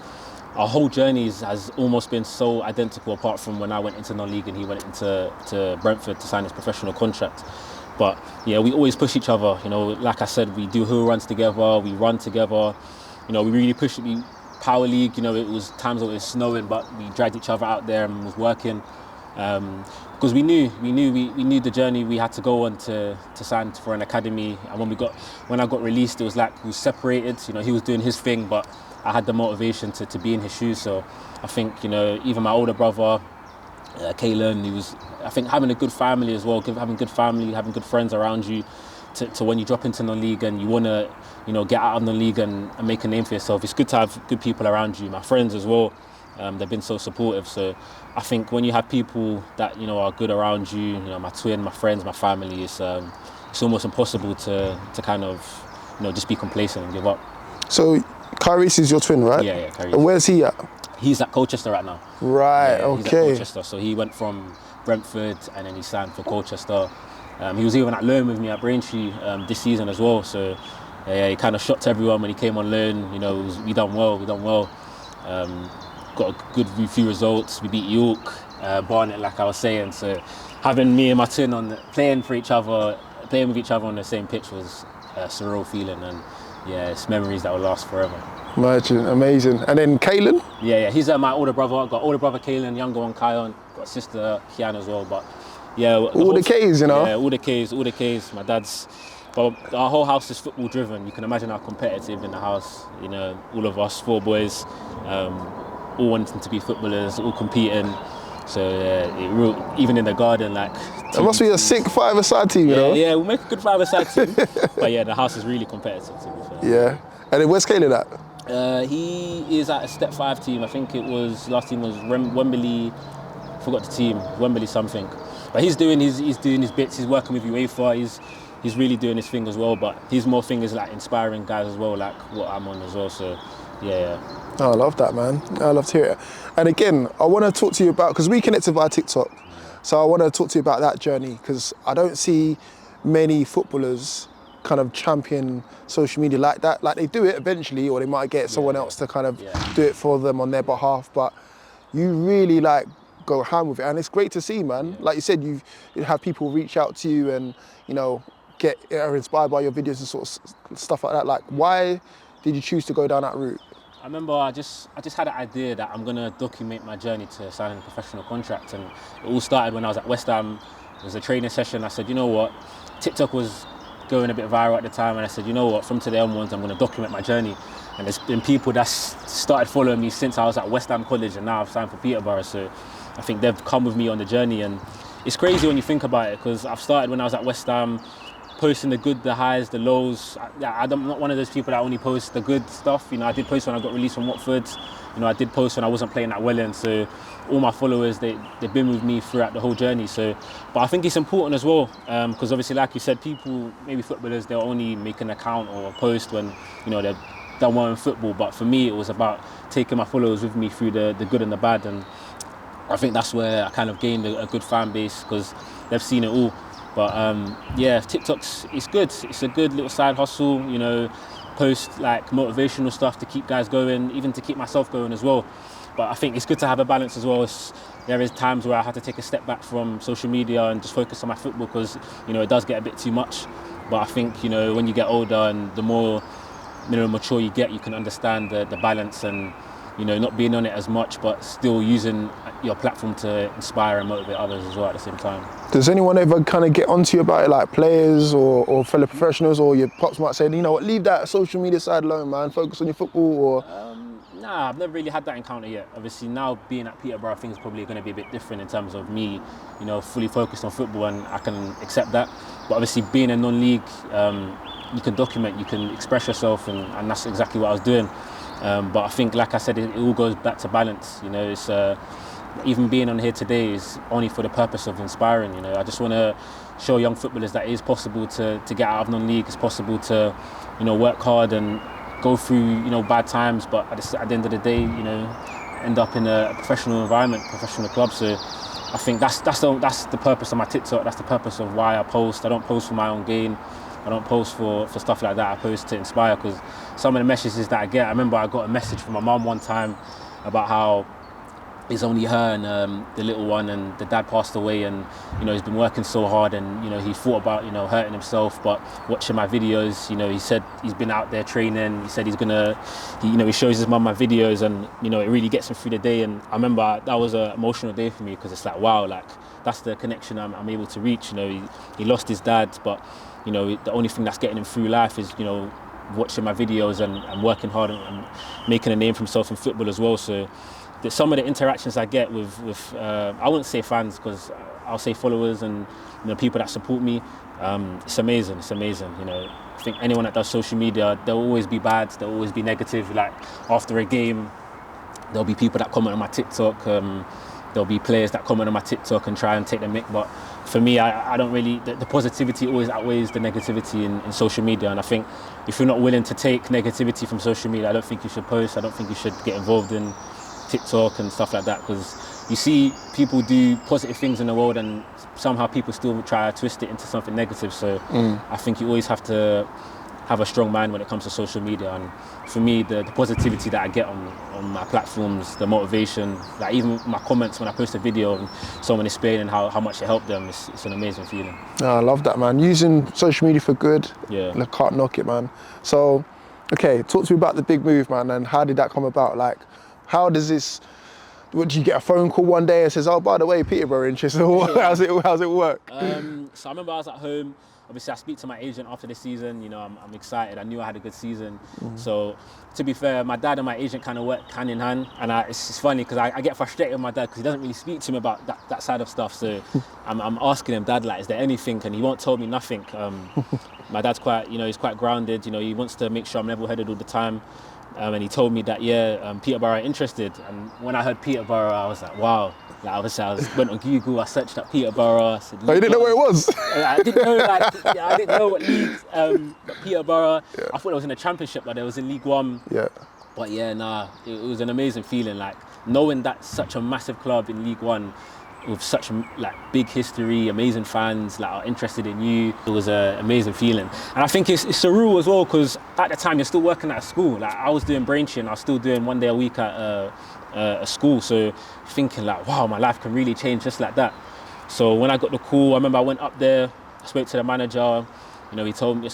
Speaker 2: Our whole journey has almost been so identical, apart from when I went into non-league and he went into Brentford to sign his professional contract. But yeah, we always push each other. You know, like I said, we do hill runs together, we run together. You know, we really push it. We Power League, you know, it was times when it was snowing, but we dragged each other out there and was working. Because we knew the journey we had to go on to sign for an academy. And when I got released, it was like we were separated. You know, he was doing his thing, but I had the motivation to be in his shoes. So I think, you know, even my older brother, Kaylen, I think having a good family as well, having good family, having good friends around you, to when you drop into non-league and you want to, you know, get out of non-league and make a name for yourself. It's good to have good people around you. My friends as well, they've been so supportive. So I think when you have people that, you know, are good around you, you know, my twin, my friends, my family, it's almost impossible to kind of, you know, just be complacent and give up. So Caris is your twin, right? Yeah, Caris. And where's he at? He's at Colchester right now. Right, okay. He's at Colchester. So he went from Brentford and then he signed for Colchester. He was even at loan with me at Braintree this season as well. So he kind of shocked everyone when he came on loan. You know, we done well. Got a good few results. We beat York, Barnet, like I was saying. So having me and my twin playing with each other on the same pitch was a surreal feeling. And yeah, it's memories that will last forever. Imagine, amazing. And then Kaylen? Yeah, he's my older brother. I've got older brother Kaylen, younger one Kion, got a sister Kian as well. But yeah, all the K's, you know. Yeah, all the K's. My dad's. But our whole house is football driven. You can imagine how competitive in the house. You know, all of us 4 boys, all wanting to be footballers, all competing. So even in the garden, like. It must be a sick 5-a-side team, you know. Yeah, we'll make a good 5-a-side team. But yeah, the house is really competitive, to be fair. Yeah. And then where's Kaylen at?
Speaker 1: He is at a Step 5 team. I think it was last team was Wembley. Forgot the team. Wembley something. But he's doing his bits. He's working with UEFA. He's really doing his thing as well. But his more thing is like inspiring guys as well, like what I'm on as well. So yeah.
Speaker 2: Oh, I love that, man. I love to hear it. And again, I want to talk to you about, because we connected via TikTok. So I want to talk to you about that journey, because I don't see many footballers kind of champion social media like that. Like, they do it eventually, or they might get someone else to kind of do it for them on their behalf. But you really like go ham with it, and it's great to see, man. Like you said, you have people reach out to you and, you know, are inspired by your videos and sort of stuff like that. Like, why did you choose to go down that route?
Speaker 1: I remember I just had an idea that I'm gonna document my journey to signing a professional contract, and it all started when I was at West Ham. It was a training session. I said, you know what, TikTok was going a bit viral at the time, and I said, you know what, from today onwards, I'm gonna document my journey. And there's been people that started following me since I was at West Ham College, and now I've signed for Peterborough. So I think they've come with me on the journey, and it's crazy when you think about it, because I've started when I was at West Ham, posting the good, the highs, the lows. I'm not one of those people that only post the good stuff. You know, I did post when I got released from Watford. You know, I did post when I wasn't playing at Welland. So all my followers, they've been with me throughout the whole journey. So, but I think it's important as well, because obviously, like you said, people, maybe footballers, they'll only make an account or a post when, you know, they've done well in football. But for me, it was about taking my followers with me through the good and the bad. And I think that's where I kind of gained a good fan base, because they've seen it all. But yeah, it's good. It's a good little side hustle, you know, post like motivational stuff to keep guys going, even to keep myself going as well. But I think it's good to have a balance as well. There is times where I had to take a step back from social media and just focus on my football, because, you know, it does get a bit too much. But I think, you know, when you get older and the more, you know, mature you get, you can understand the balance and, you know, not being on it as much, but still using your platform to inspire and motivate others as well at the same time. Does
Speaker 2: anyone ever kind of get onto you about it, like players or fellow professionals, or your pops might say, you know what, leave that social media side alone, man, focus on your football? Or
Speaker 1: Nah, I've never really had that encounter yet. Obviously, now being at Peterborough, I think it's probably going to be a bit different in terms of me, you know, fully focused on football, and I can accept that. But obviously, being a non-league, you can document, you can express yourself, and that's exactly what I was doing. But I think, like I said, it all goes back to balance. You know, it's even being on here today is only for the purpose of inspiring. You know, I just want to show young footballers that it is possible to get out of non-league. It's possible to, you know, work hard and go through, you know, bad times, but at the end of the day, you know, end up in a professional environment, professional club. So I think that's the purpose of my TikTok. That's the purpose of why I post. I don't post for my own gain. I don't post for stuff like that. I post to inspire, because some of the messages that I get, I remember I got a message from my mum one time about how it's only her and the little one, and the dad passed away, and, you know, he's been working so hard, and, you know, he thought about, you know, hurting himself, but watching my videos, you know, he said he's been out there training. He said he shows his mum my videos, and, you know, it really gets him through the day. And I remember that was an emotional day for me, because it's like, wow, like, that's the connection I'm able to reach. You know, he lost his dad, but, you know, the only thing that's getting him through life is, you know, watching my videos and working hard and making a name for himself in football as well. So some of the interactions I get with I wouldn't say fans, because I'll say followers and, you know, people that support me, it's amazing. It's amazing. You know, I think anyone that does social media, there'll always be bad, there'll always be negative. Like after a game, there'll be people that comment on my TikTok. There'll be players that comment on my TikTok and try and take the mick, but for me, I don't really, the positivity always outweighs the negativity in social media. And I think if you're not willing to take negativity from social media, I don't think you should post. I don't think you should get involved in TikTok and stuff like that, because you see people do positive things in the world and somehow people still try to twist it into something negative. So I think you always have to have a strong mind when it comes to social media. And for me, the positivity that I get on my platforms, the motivation, like even my comments when I post a video and someone explaining how much it helped them, it's an amazing feeling.
Speaker 2: I love that, man. Using social media for good,
Speaker 1: yeah,
Speaker 2: I can't knock it, man. So, okay, talk to me about the big move, man, and how did that come about? Like, how does this, would you get a phone call one day and says, oh, by the way, Peterborough interested? How's it work?
Speaker 1: So I remember I was at home. Obviously, I speak to my agent after the season. You know, I'm excited. I knew I had a good season. So, to be fair, my dad and my agent kind of work hand in hand. And it's funny because I get frustrated with my dad because he doesn't really speak to me about that side of stuff. So, I'm asking him, Dad, like, is there anything? And he won't tell me nothing. My dad's quite, you know, he's quite grounded. You know, he wants to make sure I'm level-headed all the time. and he told me that Peterborough are interested. And when I heard Peterborough, I was like, wow. Like obviously, I went on Google, I searched up Peterborough. I said,
Speaker 2: you didn't know where it was?
Speaker 1: I didn't know, I didn't know what league. Peterborough. I thought it was in the Championship, but it was in League One.
Speaker 2: Yeah.
Speaker 1: But it was an amazing feeling. Like knowing that such a massive club in League One, with such big history, amazing fans are interested in you. It was an amazing feeling, and I think it's surreal as well because at the time you're still working at a school. Like I was doing Braintree and I was still doing 1 day a week at a school. So thinking wow, my life can really change just like that. So when I got the call, I remember I went up there, I spoke to the manager. He told me,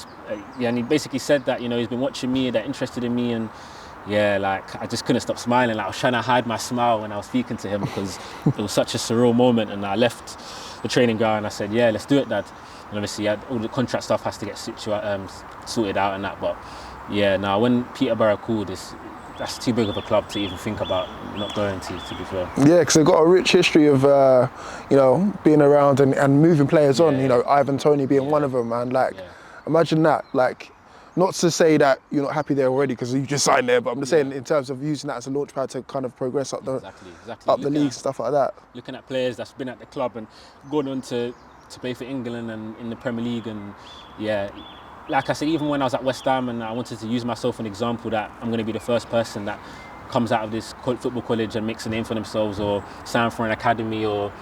Speaker 1: and he basically said that he's been watching me, they're interested in me, and. I just couldn't stop smiling. I was trying to hide my smile when I was speaking to him because it was such a surreal moment. And I left the training ground and I said, yeah, let's do it, Dad. And obviously all the contract stuff has to get sorted out and that. But when Peterborough called, that's too big of a club to even think about not going to be fair. Yeah,
Speaker 2: because they've got a rich history of, being around and moving players on. Ivan Toney being one of them, man. Imagine that. Not to say that you're not happy there already because you just signed there, but I'm just saying in terms of using that as a launchpad to kind of progress up the leagues, stuff like that.
Speaker 1: Looking at players that's been at the club and going on to play for England and in the Premier League, and like I said, even when I was at West Ham and I wanted to use myself an example that I'm going to be the first person that comes out of this football college and makes a name for themselves or sign for an academy or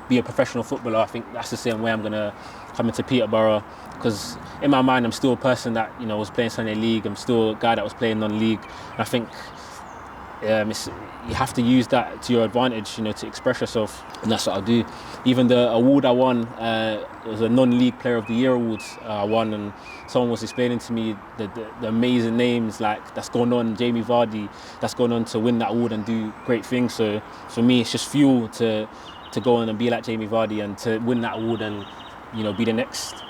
Speaker 1: be a professional footballer. I think that's the same way I'm going to come into Peterborough, because in my mind I'm still a person that was playing Sunday League. I'm still a guy that was playing non-league, and I think you have to use that to your advantage, to express yourself, and that's what I'll do. Even the award I won, it was a non-league Player of the Year awards I won, and someone was explaining to me the amazing names that's gone on, Jamie Vardy, that's gone on to win that award and do great things. So for me, it's just fuel to go on and be like Jamie Vardy and to win that award and be the next.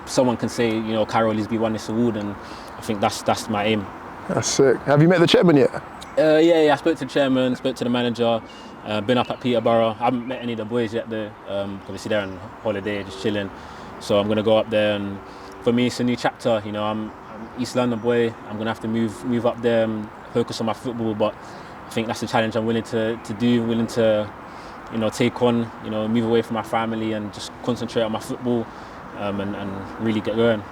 Speaker 1: Someone can say Kyrell Lisbie won this award, and I think that's my aim.
Speaker 2: That's sick. Have you met the chairman yet?
Speaker 1: Yeah, I spoke to the chairman, spoke to the manager, been up at Peterborough. I haven't met any of the boys yet though. Obviously they're on holiday, just chilling. So I'm gonna go up there, and for me it's a new chapter. I'm East London boy. I'm gonna have to move up there and focus on my football. But I think that's the challenge I'm willing to do. Willing to, take on. Move away from my family and just concentrate on my football, and really get going.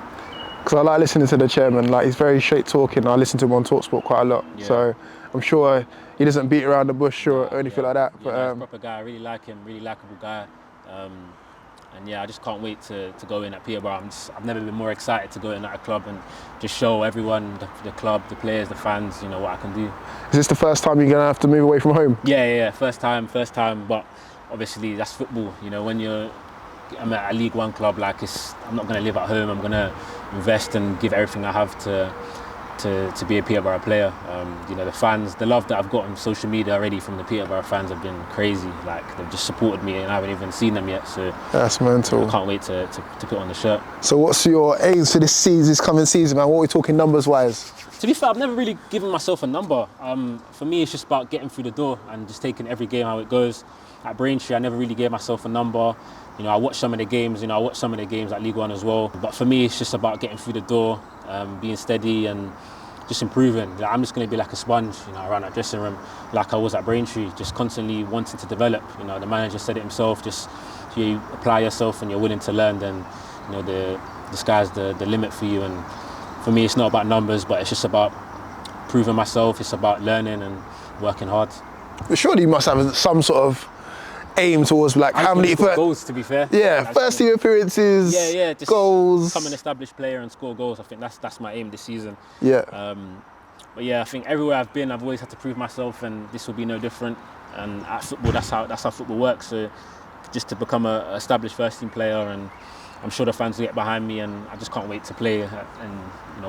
Speaker 2: Because I like listening to the chairman. He's very straight talking. I listen to him on TalkSport quite a lot. Yeah. So I'm sure he doesn't beat around the bush or anything like that.
Speaker 1: But he's a proper guy. I really like him. Really likeable guy. And I just can't wait to go in at Peterborough. I've never been more excited to go in at a club and just show everyone, the club, the players, the fans, what I can do.
Speaker 2: Is this the first time you're going to have to move away from home?
Speaker 1: Yeah, first time. But obviously that's football. When I'm at a League One club, I'm not going to live at home. I'm going to invest and give everything I have to be a Peterborough player. The fans, the love that I've got on social media already from the Peterborough fans have been crazy. They've just supported me and I haven't even seen them yet. So
Speaker 2: that's mental.
Speaker 1: I can't wait to put on the shirt.
Speaker 2: So what's your aims for this coming season, man? What are we talking numbers wise?
Speaker 1: To be fair, I've never really given myself a number. For me, it's just about getting through the door and just taking every game how it goes. At Braintree, I never really gave myself a number. I watched some of the games. I watched some of the games at League One as well. But for me, it's just about getting through the door, being steady and just improving. I'm just going to be like a sponge, around that dressing room, like I was at Braintree, just constantly wanting to develop. The manager said it himself. Just if you apply yourself and you're willing to learn, then the sky's the limit for you. And for me, it's not about numbers, but it's just about proving myself. It's about learning and working hard.
Speaker 2: But surely you must have some sort of aim towards how many
Speaker 1: goals, to be fair.
Speaker 2: Yeah, first team appearances,
Speaker 1: just
Speaker 2: goals.
Speaker 1: Become an established player and score goals. I think that's my aim this season.
Speaker 2: Yeah.
Speaker 1: But I think everywhere I've been, I've always had to prove myself, and this will be no different. And at football, that's how football works. So just to become an established first team player, and I'm sure the fans will get behind me, and I just can't wait to play and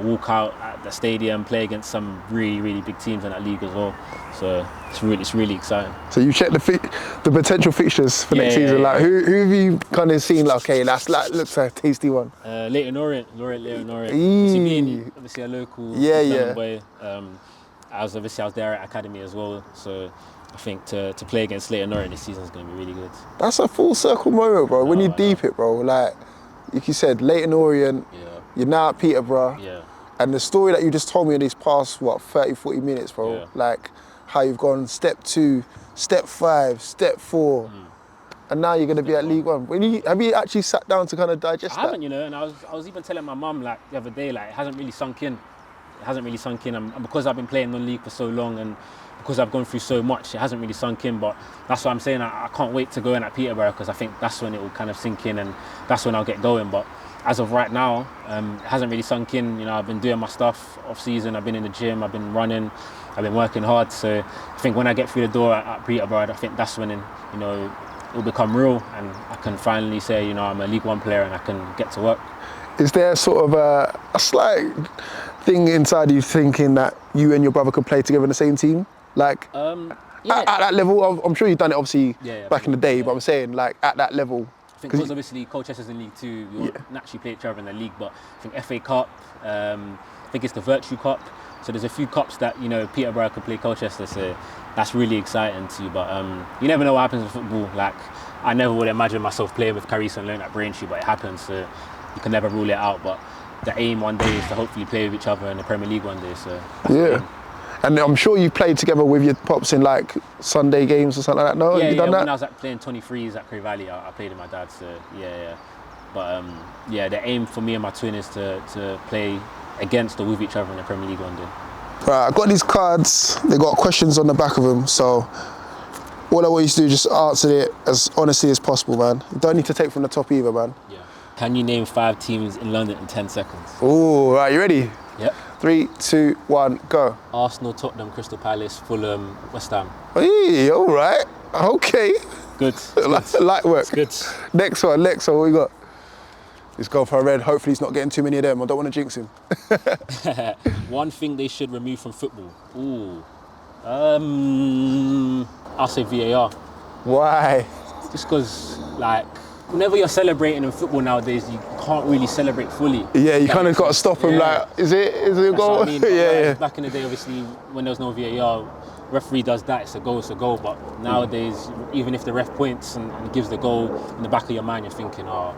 Speaker 1: walk out at the stadium, play against some really, really big teams in that league as well. So it's really exciting.
Speaker 2: So you checked the potential fixtures for next season. Who have you kind of seen? That looks like a tasty one.
Speaker 1: Leyton Orient. Obviously a local boy. I was there at academy as well. So I think to play against Leyton Orient this season is going to be really good.
Speaker 2: That's a full circle moment, bro. When you deep it, bro. Like you said, Leyton Orient.
Speaker 1: Yeah.
Speaker 2: You're now at Peterborough.
Speaker 1: Yeah.
Speaker 2: And the story that you just told me in these past, 30, 40 minutes, bro,
Speaker 1: Yeah.
Speaker 2: like how you've gone step 2, step 5, step 4, and now you're going to be at League One. Have you actually sat down to kind of digest that?
Speaker 1: I haven't, you know, and I was even telling my mum like the other day, like it hasn't really sunk in. It hasn't really sunk in, and because I've been playing non-league for so long and because I've gone through so much, it hasn't really sunk in. But that's why I'm saying I can't wait to go in at Peterborough, because I think that's when it will kind of sink in and that's when I'll get going. But as of right now, it hasn't really sunk in. You know, I've been doing my stuff off season. I've been in the gym. I've been running. I've been working hard. So I think when I get through the door at Peterborough, I think that's when, you know, it'll become real, and I can finally say, you know, I'm a League One player and I can get to work.
Speaker 2: Is there sort of a slight thing inside you thinking that you and your brother could play together in the same team? Like,
Speaker 1: Yeah.
Speaker 2: at that level, I'm sure you've done it obviously
Speaker 1: Yeah,
Speaker 2: back in the day,
Speaker 1: yeah.
Speaker 2: but I'm saying like at that level.
Speaker 1: I think because obviously Colchester's in League 2, we won't naturally play each other in the league, but I think FA Cup, I think it's the Virtue Cup, so there's a few cups that, you know, Peterborough could play Colchester, so that's really exciting too. But you never know what happens in football. Like, I never would imagine myself playing with Kyrell Lisbie at Braintree, but it happens, so you can never rule it out. But the aim one day is to hopefully play with each other in the Premier League one day, so that's the aim.
Speaker 2: And I'm sure you played together with your pops in like Sunday games or something like that. No,
Speaker 1: yeah,
Speaker 2: have you done that?
Speaker 1: When I was playing 23s at Cray Valley, I played with my dad. So yeah. But the aim for me and my twin is to play against or with each other in the Premier League one day.
Speaker 2: Right, I've got these cards. They got questions on the back of them. So all I want you to do is just answer it as honestly as possible, man. You don't need to take from the top either, man.
Speaker 1: Yeah. Can you name 5 teams in London in 10 seconds?
Speaker 2: Oh, right, you ready?
Speaker 1: Yep.
Speaker 2: 3, 2, 1, go.
Speaker 1: Arsenal, Tottenham, Crystal Palace, Fulham, West Ham.
Speaker 2: Hey, all right. Okay.
Speaker 1: Good.
Speaker 2: Light work.
Speaker 1: It's good.
Speaker 2: Next one, what we got? He's going for a red. Hopefully he's not getting too many of them. I don't want to jinx him.
Speaker 1: One thing they should remove from football. Ooh. I'll say VAR.
Speaker 2: Why?
Speaker 1: Just because, like, whenever you're celebrating in football nowadays, you can't really celebrate fully.
Speaker 2: Yeah, you kind of got to stop him. Like, is it a goal?
Speaker 1: What I mean.
Speaker 2: Yeah.
Speaker 1: Back in the day, obviously, when there was no VAR, referee does that, it's a goal. But nowadays, even if the ref points and gives the goal, in the back of your mind, you're thinking, oh,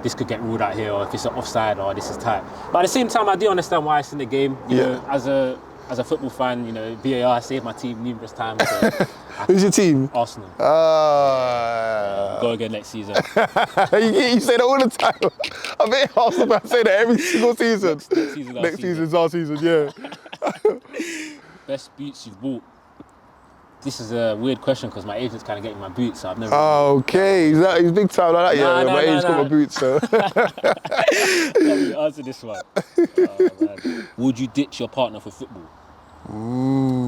Speaker 1: this could get ruled out here, or if it's an offside, or this is tight. But at the same time, I do understand why it's in the game. You know, as a football fan, you know, VAR saved my team numerous times. So
Speaker 2: Who's your team?
Speaker 1: Arsenal. Go again next season.
Speaker 2: You say that all the time. I bet Arsenal fans say that every single season.
Speaker 1: Next
Speaker 2: season's our season, yeah.
Speaker 1: Best boots you've bought? This is a weird question because my agent's kind of getting my boots, so I've never...
Speaker 2: Okay, he's big time like that? My agent's got my boots, so...
Speaker 1: Let me answer this one. Oh, man. Would you ditch your partner for football?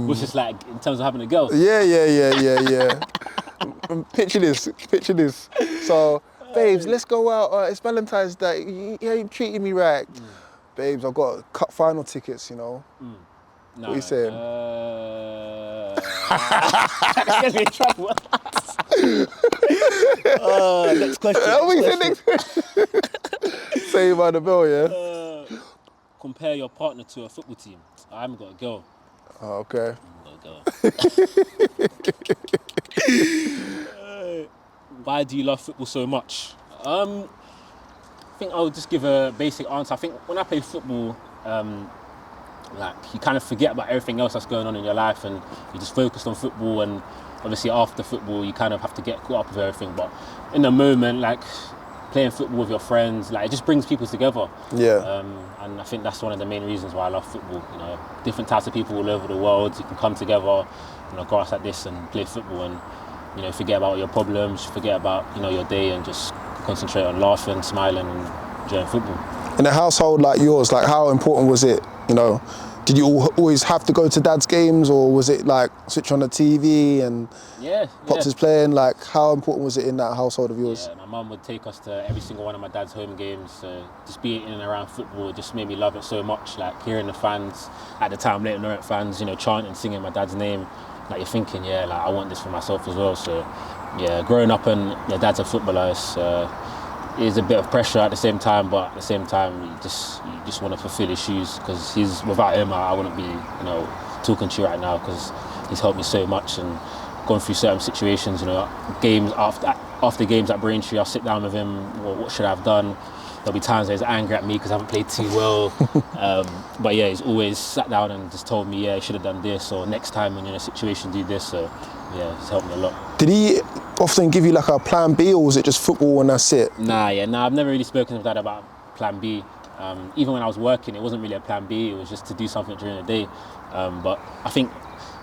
Speaker 1: Which is like, in terms of having a girl?
Speaker 2: Yeah. Picture this. So, babes, let's go out. It's Valentine's Day. You treated me right. Babes, I've got cup final tickets, you know.
Speaker 1: No,
Speaker 2: what are you saying?
Speaker 1: Get me in trouble. Next question.
Speaker 2: Next question. Say by the bell, yeah?
Speaker 1: Compare your partner to a football team. I haven't got a girl.
Speaker 2: Oh, okay.
Speaker 1: Why do you love football so much? I think I'll just give a basic answer. I think when I play football, like, you kind of forget about everything else that's going on in your life, and you just focus on football. And obviously after football, you kind of have to get caught up with everything. But in the moment, like, playing football with your friends, like, it just brings people together.
Speaker 2: Yeah.
Speaker 1: And I think that's one of the main reasons why I love football. You know, different types of people all over the world, you can come together, you know, grass like this and play football, and, you know, forget about your problems, forget about, you know, your day, and just concentrate on laughing, smiling, and enjoying football.
Speaker 2: In a household like yours, like, how important was it, you know? Did you always have to go to Dad's games, or was it like switch on the TV and Pops is playing? Like, how important was it in that household of yours?
Speaker 1: Yeah, my mum would take us to every single one of my dad's home games. So just being in and around football just made me love it so much. Like, hearing the fans at the time, Leighton Orient fans, you know, chanting, singing my dad's name. Like, you're thinking, yeah, like, I want this for myself as well. So yeah, growing up and your dad's a footballer, is a bit of pressure at the same time, but at the same time, you just want to fulfill his shoes, because without him, I wouldn't be, you know, talking to you right now, because he's helped me so much and gone through certain situations. You know, games after games at Braintree, I'll sit down with him. Well, what should I have done? there'll be times where he's angry at me because I haven't played too well. But yeah, he's always sat down and just told me, yeah, you should have done this, or next time when you're in a situation, do this. So yeah, it's helped me a lot. Did
Speaker 2: he often give you like a plan B, or was it just football and that's it?
Speaker 1: Nah, I've never really spoken to Dad about plan B. Even when I was working, it wasn't really a plan B. It was just to do something during the day. But I think,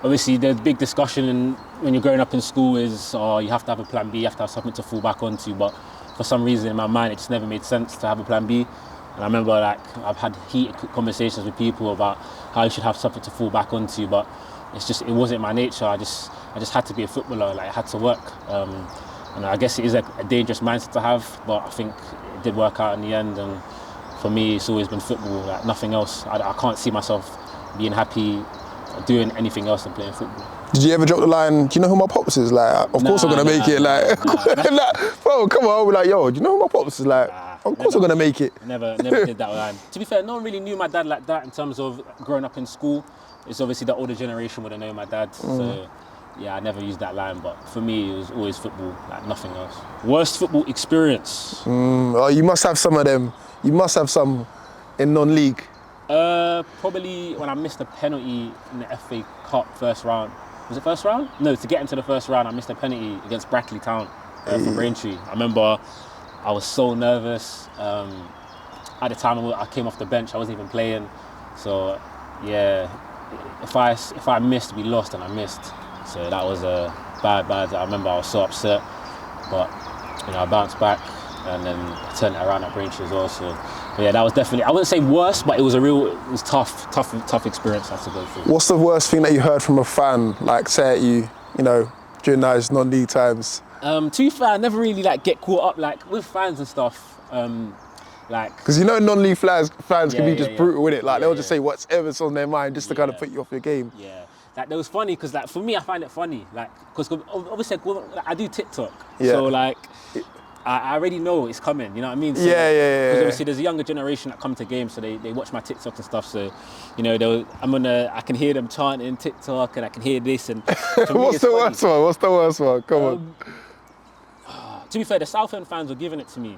Speaker 1: obviously, the big discussion when you're growing up in school is, you have to have a plan B, you have to have something to fall back onto. But for some reason in my mind, it just never made sense to have a plan B. And I remember, like, I've had heated conversations with people about how you should have something to fall back onto, but it wasn't my nature. I just had to be a footballer. Like, I had to work. And I guess it is a dangerous mindset to have, but I think it did work out in the end. And for me, it's always been football, like nothing else. I can't see myself being happy doing anything else than playing football.
Speaker 2: Did you ever drop the line, do you know who my pops is? Like, of course I'm going to make it. Like, bro, come on. I'll be like, yo, do you know who my pops is? Like, of course I'm going to make it.
Speaker 1: Never did that line. To be fair, no one really knew my dad like that in terms of growing up in school. It's obviously the older generation would have known my dad. So yeah, I never used that line. But for me, it was always football, like nothing else. Worst football experience?
Speaker 2: Oh, you must have some of them. You must have some in non-league.
Speaker 1: Probably when I missed a penalty in the FA Cup first round. Was it first round? No, to get into the first round, I missed a penalty against Braintree Town for Braintree. I remember I was so nervous. At the time I came off the bench, I wasn't even playing. So yeah, if I missed, we lost, and I missed. So that was a bad. I remember I was so upset, but I bounced back and then I turned it around at Braintree as well. So yeah, that was definitely, I wouldn't say worse, but it was tough experience I had to go through.
Speaker 2: What's the worst thing that you heard from a fan, like say at you, during those non-league times?
Speaker 1: To be fair, I never really get caught up with fans and stuff.
Speaker 2: Because non-league fans can be just brutal with it. They'll just say whatever's on their mind just to kind of put you off your game.
Speaker 1: Yeah. That was funny because for me, I find it funny. Because obviously I do TikTok. Yeah. So I already know it's coming, you know what I mean? So, because obviously there's a younger generation that come to games, so they watch my TikTok and stuff. So, I can hear them chanting TikTok, and I can hear this. And
Speaker 2: What's the worst one? Come on.
Speaker 1: To be fair, the Southend fans were giving it to me.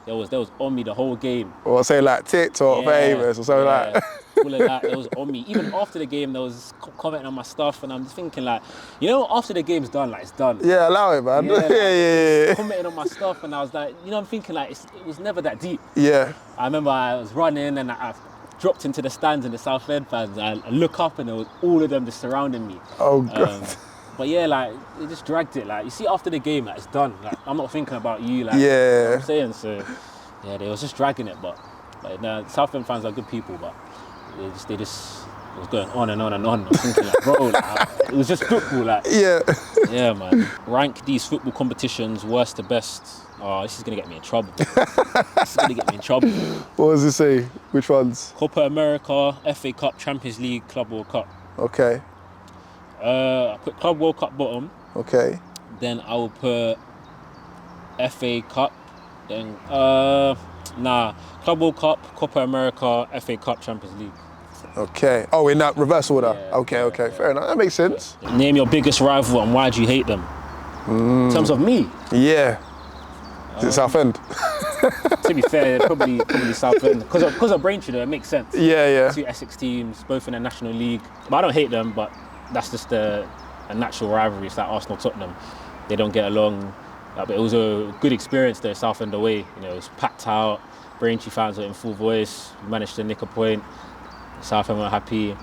Speaker 1: They was on me the whole game.
Speaker 2: Or say TikTok famous or something like that.
Speaker 1: All of that, they was on me. Even after the game, they was commenting on my stuff, and I'm just thinking after the game's done, it's done.
Speaker 2: Yeah, allow it, man. Yeah.
Speaker 1: Commenting on my stuff, and I was I'm thinking it was never that deep.
Speaker 2: Yeah.
Speaker 1: I remember I was running and I dropped into the stands, and the Southend fans, I look up and there was all of them just surrounding me.
Speaker 2: Oh God.
Speaker 1: But yeah, they just dragged it. You see, after the game, it's done. I'm not thinking about you. You know what I'm saying? So yeah, they was just dragging it. But Southend fans are good people, but it was going on and on and on. I was thinking bro, it was just football. Yeah, man. Rank these football competitions, worst to best. Oh, this is gonna get me in trouble.
Speaker 2: What does it say? Which ones?
Speaker 1: Copa America, FA Cup, Champions League, Club World Cup.
Speaker 2: Okay.
Speaker 1: I put Club World Cup bottom.
Speaker 2: Okay.
Speaker 1: Then I will put FA Cup. Then Club World Cup, Copa America, FA Cup, Champions League.
Speaker 2: Okay. Oh, in that reverse order. Yeah, okay. Fair enough. That makes sense.
Speaker 1: Yeah. Name your biggest rival and why do you hate them? In terms of me.
Speaker 2: Yeah. Is it Southend?
Speaker 1: To be fair, probably Southend. Because of Braintree, though, it makes sense.
Speaker 2: Yeah.
Speaker 1: 2 Essex teams, both in the National League. But I don't hate them, but that's just a natural rivalry. It's like Arsenal-Tottenham. They don't get along. But it was a good experience there, Southend away. It was packed out. Braintree fans were in full voice. We managed to nick a point. Southend were happy.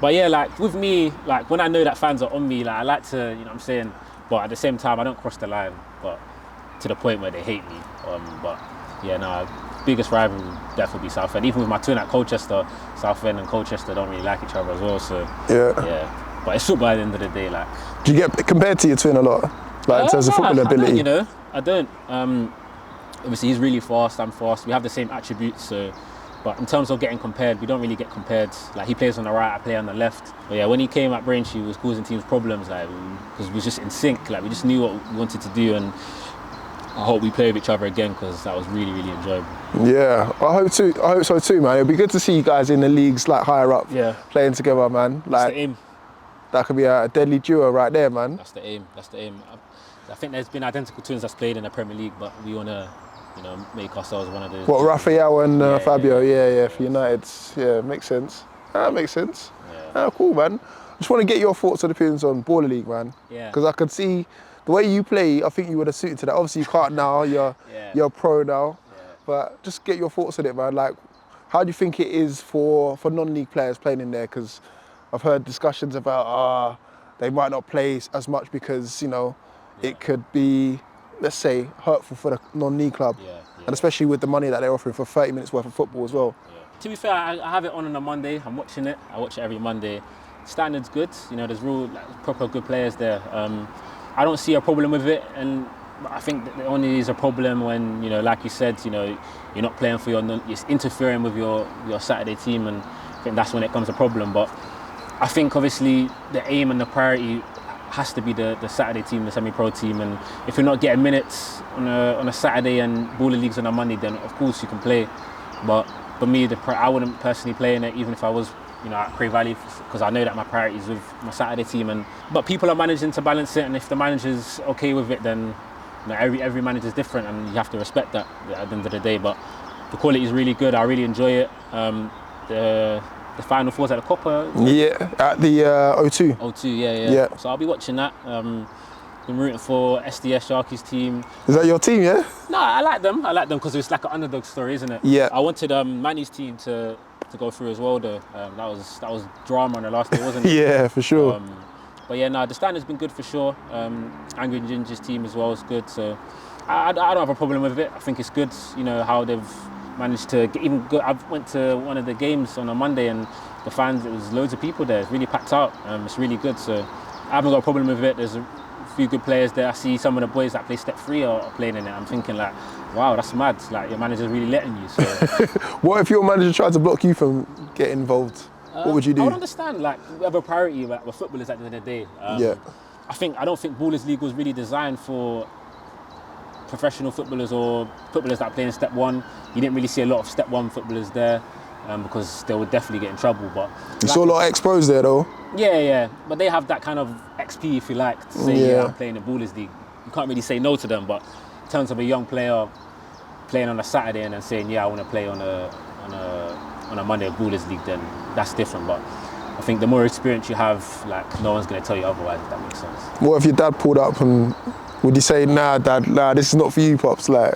Speaker 1: But yeah, with me, when I know that fans are on me, I like to, you know what I'm saying? But at the same time, I don't cross the line. But to the point where they hate me. But yeah, biggest rival would definitely be Southend. Even with my twin at Colchester, Southend and Colchester don't really like each other as well. So yeah. But it's football at the end of the day.
Speaker 2: Do you get compared to your twin a lot? In terms of football ability?
Speaker 1: I don't. Obviously, he's really fast. I'm fast. We have the same attributes. So, but in terms of getting compared, we don't really get compared. He plays on the right, I play on the left. But yeah, when he came at Braintree, he was causing teams problems. Because we were just in sync. We just knew what we wanted to do, and I hope we play with each other again because that was really, really enjoyable. Yeah,
Speaker 2: I hope so too, man. It'd be good to see you guys in the leagues higher up, playing together, man.
Speaker 1: That's the aim.
Speaker 2: That could be a deadly duo right there, man.
Speaker 1: That's the aim. I think there's been identical twins that's played in the Premier League, but we want to make ourselves one of those.
Speaker 2: What, Raphael and Fabio? Yeah, for United. Yeah, makes sense. That makes sense.
Speaker 1: Yeah.
Speaker 2: Cool, man. I just want to get your thoughts and opinions on Baller League, man.
Speaker 1: Yeah.
Speaker 2: Because I could see the way you play, I think you would have suited to that. Obviously, you can't now, you're a pro now.
Speaker 1: Yeah.
Speaker 2: But just get your thoughts on it, man. Like, how do you think it is for non-league players playing in there? Because I've heard discussions about, they might not play as much because, it could be, let's say, hurtful for the non-league club.
Speaker 1: Yeah.
Speaker 2: And especially with the money that they're offering for 30 minutes worth of football as well.
Speaker 1: Yeah. To be fair, I have it on a Monday. I'm watching it. I watch it every Monday. Standard's good. There's real proper good players there. I don't see a problem with it, and I think that it only is a problem when like you said, you're not playing for it's interfering with your Saturday team, and I think that's when it becomes a problem. But I think obviously the aim and the priority has to be the Saturday team, the semi-pro team, and if you're not getting minutes on a Saturday and Baller Leagues on a Monday, then of course you can play. But for me, I wouldn't personally play in it, even if I was at Cray Valley, because I know that my priority is with my Saturday team. But people are managing to balance it, and if the manager's okay with it, then every manager's different, and you have to respect that at the end of the day. But the quality is really good. I really enjoy it. The Final Four's at the Copper.
Speaker 2: Yeah, at the O2.
Speaker 1: O2, yeah. So I'll be watching that. Been rooting for SDS Sharkies team.
Speaker 2: Is that your team, yeah?
Speaker 1: No, I like them because it's like an underdog story, isn't it?
Speaker 2: Yeah.
Speaker 1: I wanted Manny's team to go through as well, though. That was drama on the last day, wasn't it?
Speaker 2: Yeah, for sure.
Speaker 1: But yeah, the standard's been good for sure. Angry Ginger's team as well is good, so I don't have a problem with it. I think it's good, how they've managed to get even good. I went to one of the games on a Monday, and the fans, it was loads of people there. It's really packed out. It's really good, so I haven't got a problem with it. There's a few good players there. I see some of the boys that play Step 3 are playing in it. I'm thinking like, wow, that's mad. Like, your manager's really letting you. So
Speaker 2: what if your manager tried to block you from getting involved? What would you do?
Speaker 1: I would understand, like, we have a priority with footballers at the end of the day. I don't think Ballers League was really designed for professional footballers or footballers that play in Step 1. You didn't really see a lot of Step 1 footballers there because they would definitely get in trouble. But
Speaker 2: you saw a lot of ex-pros there, though.
Speaker 1: Yeah. But they have that kind of XP, if you like, to say, I'm playing in Ballers League. You can't really say no to them, but in terms of a young player playing on a Saturday and then saying, I want to play on a Monday at Ballers League, then that's different. But I think the more experience you have, like, no one's going to tell you otherwise, if that makes sense.
Speaker 2: What if your dad pulled up and would you say, nah, Dad, this is not for you, Pops? Like,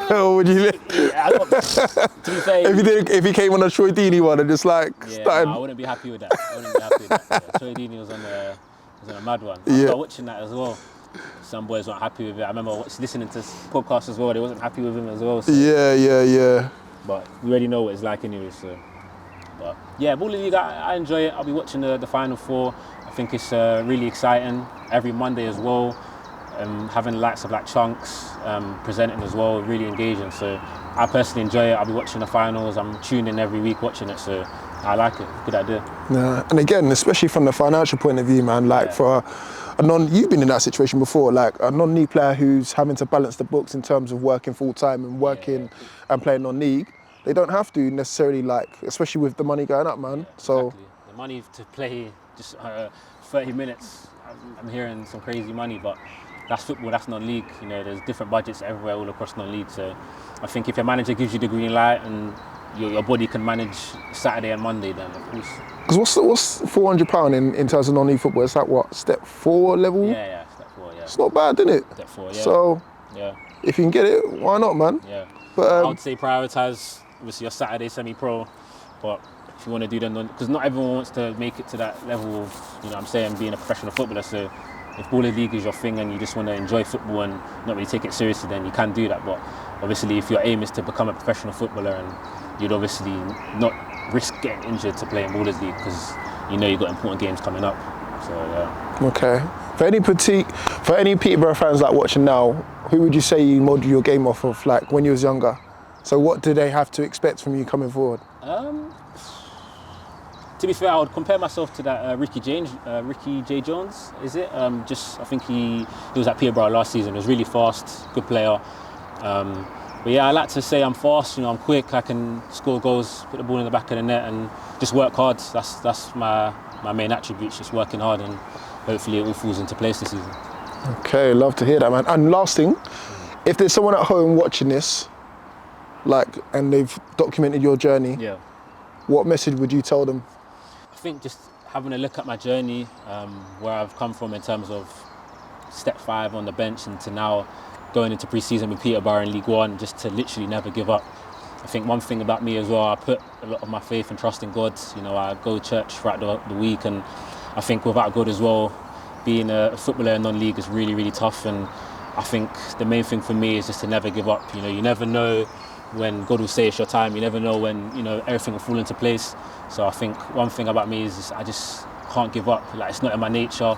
Speaker 2: or would you?
Speaker 1: To be fair,
Speaker 2: if he came on a Troy Deeney one and just like started.
Speaker 1: I wouldn't be happy with that. Troy Deeney was on a mad one. I started watching that as well. Some boys weren't happy with it. I remember listening to podcasts as well. They wasn't happy with him as well. So.
Speaker 2: Yeah.
Speaker 1: But we already know what it's like anyway. So, but yeah, Baller League, I enjoy it. I'll be watching the Final Four. I think it's really exciting every Monday as well. Having the likes of like Chunkz presenting as well, really engaging. So I personally enjoy it. I'll be watching the finals. I'm tuned in every week watching it. So I like it. Good idea.
Speaker 2: Yeah, and again, especially from the financial point of view, man. Like for you've been in that situation before. Like a non-league player who's having to balance the books in terms of working full time and working and playing non-league. They don't have to necessarily, like, especially with the money going up, man. So
Speaker 1: exactly. The money to play just 30 minutes. I'm hearing some crazy money, but that's football, that's non-league. There's different budgets everywhere all across non-league. So I think if your manager gives you the green light and your body can manage Saturday and Monday, then of course.
Speaker 2: Because what's £400 in terms of non-league football? It's like what, Step 4 level?
Speaker 1: Yeah, Step 4, yeah.
Speaker 2: It's not bad, isn't it?
Speaker 1: Step 4, yeah.
Speaker 2: So if you can get it, why not, man?
Speaker 1: Yeah.
Speaker 2: But
Speaker 1: I would say prioritise obviously your Saturday semi-pro, but if you want to do them, because not everyone wants to make it to that level of, being a professional footballer. So if Baller League is your thing and you just want to enjoy football and not really take it seriously, then you can do that. But obviously, if your aim is to become a professional footballer, and you'd obviously not risk getting injured to play in Baller League because you've got important games coming up. So
Speaker 2: Okay. For any Peterborough fans like watching now, who would you say you modelled your game off of, like when you was younger? So what do they have to expect from you coming forward?
Speaker 1: To be fair, I would compare myself to that Ricky J. Jones, is it? I think he was at Peterborough last season. He was really fast, good player. But yeah, I like to say I'm fast, I'm quick, I can score goals, put the ball in the back of the net and just work hard. That's my main attributes, just working hard, and hopefully it all falls into place this season.
Speaker 2: Okay, love to hear that, man. And last thing, if there's someone at home watching this and they've documented your journey.
Speaker 1: Yeah.
Speaker 2: What message would you tell them?
Speaker 1: I think just having a look at my journey, where I've come from in terms of step 5 on the bench and to now going into pre-season with Peterborough in League One, just to literally never give up. I think one thing about me as well, I put a lot of my faith and trust in God. You know, I go to church throughout the week, and I think without God as well, being a footballer in non-league is really, really tough. And I think the main thing for me is just to never give up. You know, you never know when God will say it's your time. You never know when, you know, everything will fall into place. So I think one thing about me is I just can't give up. Like, it's not in my nature.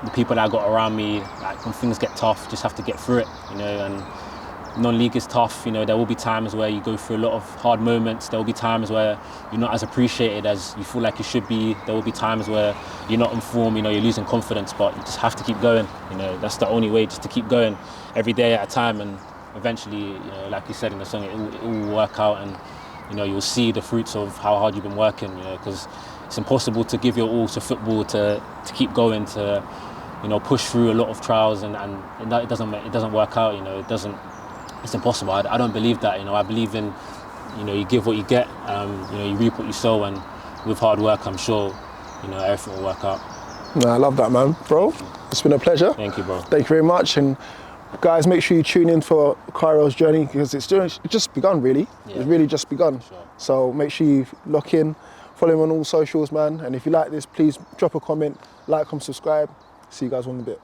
Speaker 1: The people that I got around me, like when things get tough, just have to get through it, you know. And non-league is tough, you know. There will be times where you go through a lot of hard moments. There will be times where you're not as appreciated as you feel like you should be. There will be times where you're not in form, you know, you're losing confidence, but you just have to keep going. You know, that's the only way, just to keep going every day at a time, and eventually, you know, like you said in the song, it will work out, and you know, you'll see the fruits of how hard you've been working. You know, because it's impossible to give your all to football, to keep going, to, you know, push through a lot of trials, and it doesn't work out. You know, it's impossible. I don't believe that. You know, I believe in, you know, you give what you get. You know, you reap what you sow, and with hard work, I'm sure, you know, everything will work out.
Speaker 2: No, I love that, man, bro. It's been a pleasure.
Speaker 1: Thank you, bro.
Speaker 2: Thank you very much, and guys, make sure you tune in for Kyrell's journey, because it's just begun, really. Yeah. It's really just begun. Sure. So make sure you lock in, follow him on all socials, man. And if you like this, please drop a comment, like, comment, subscribe. See you guys in a bit.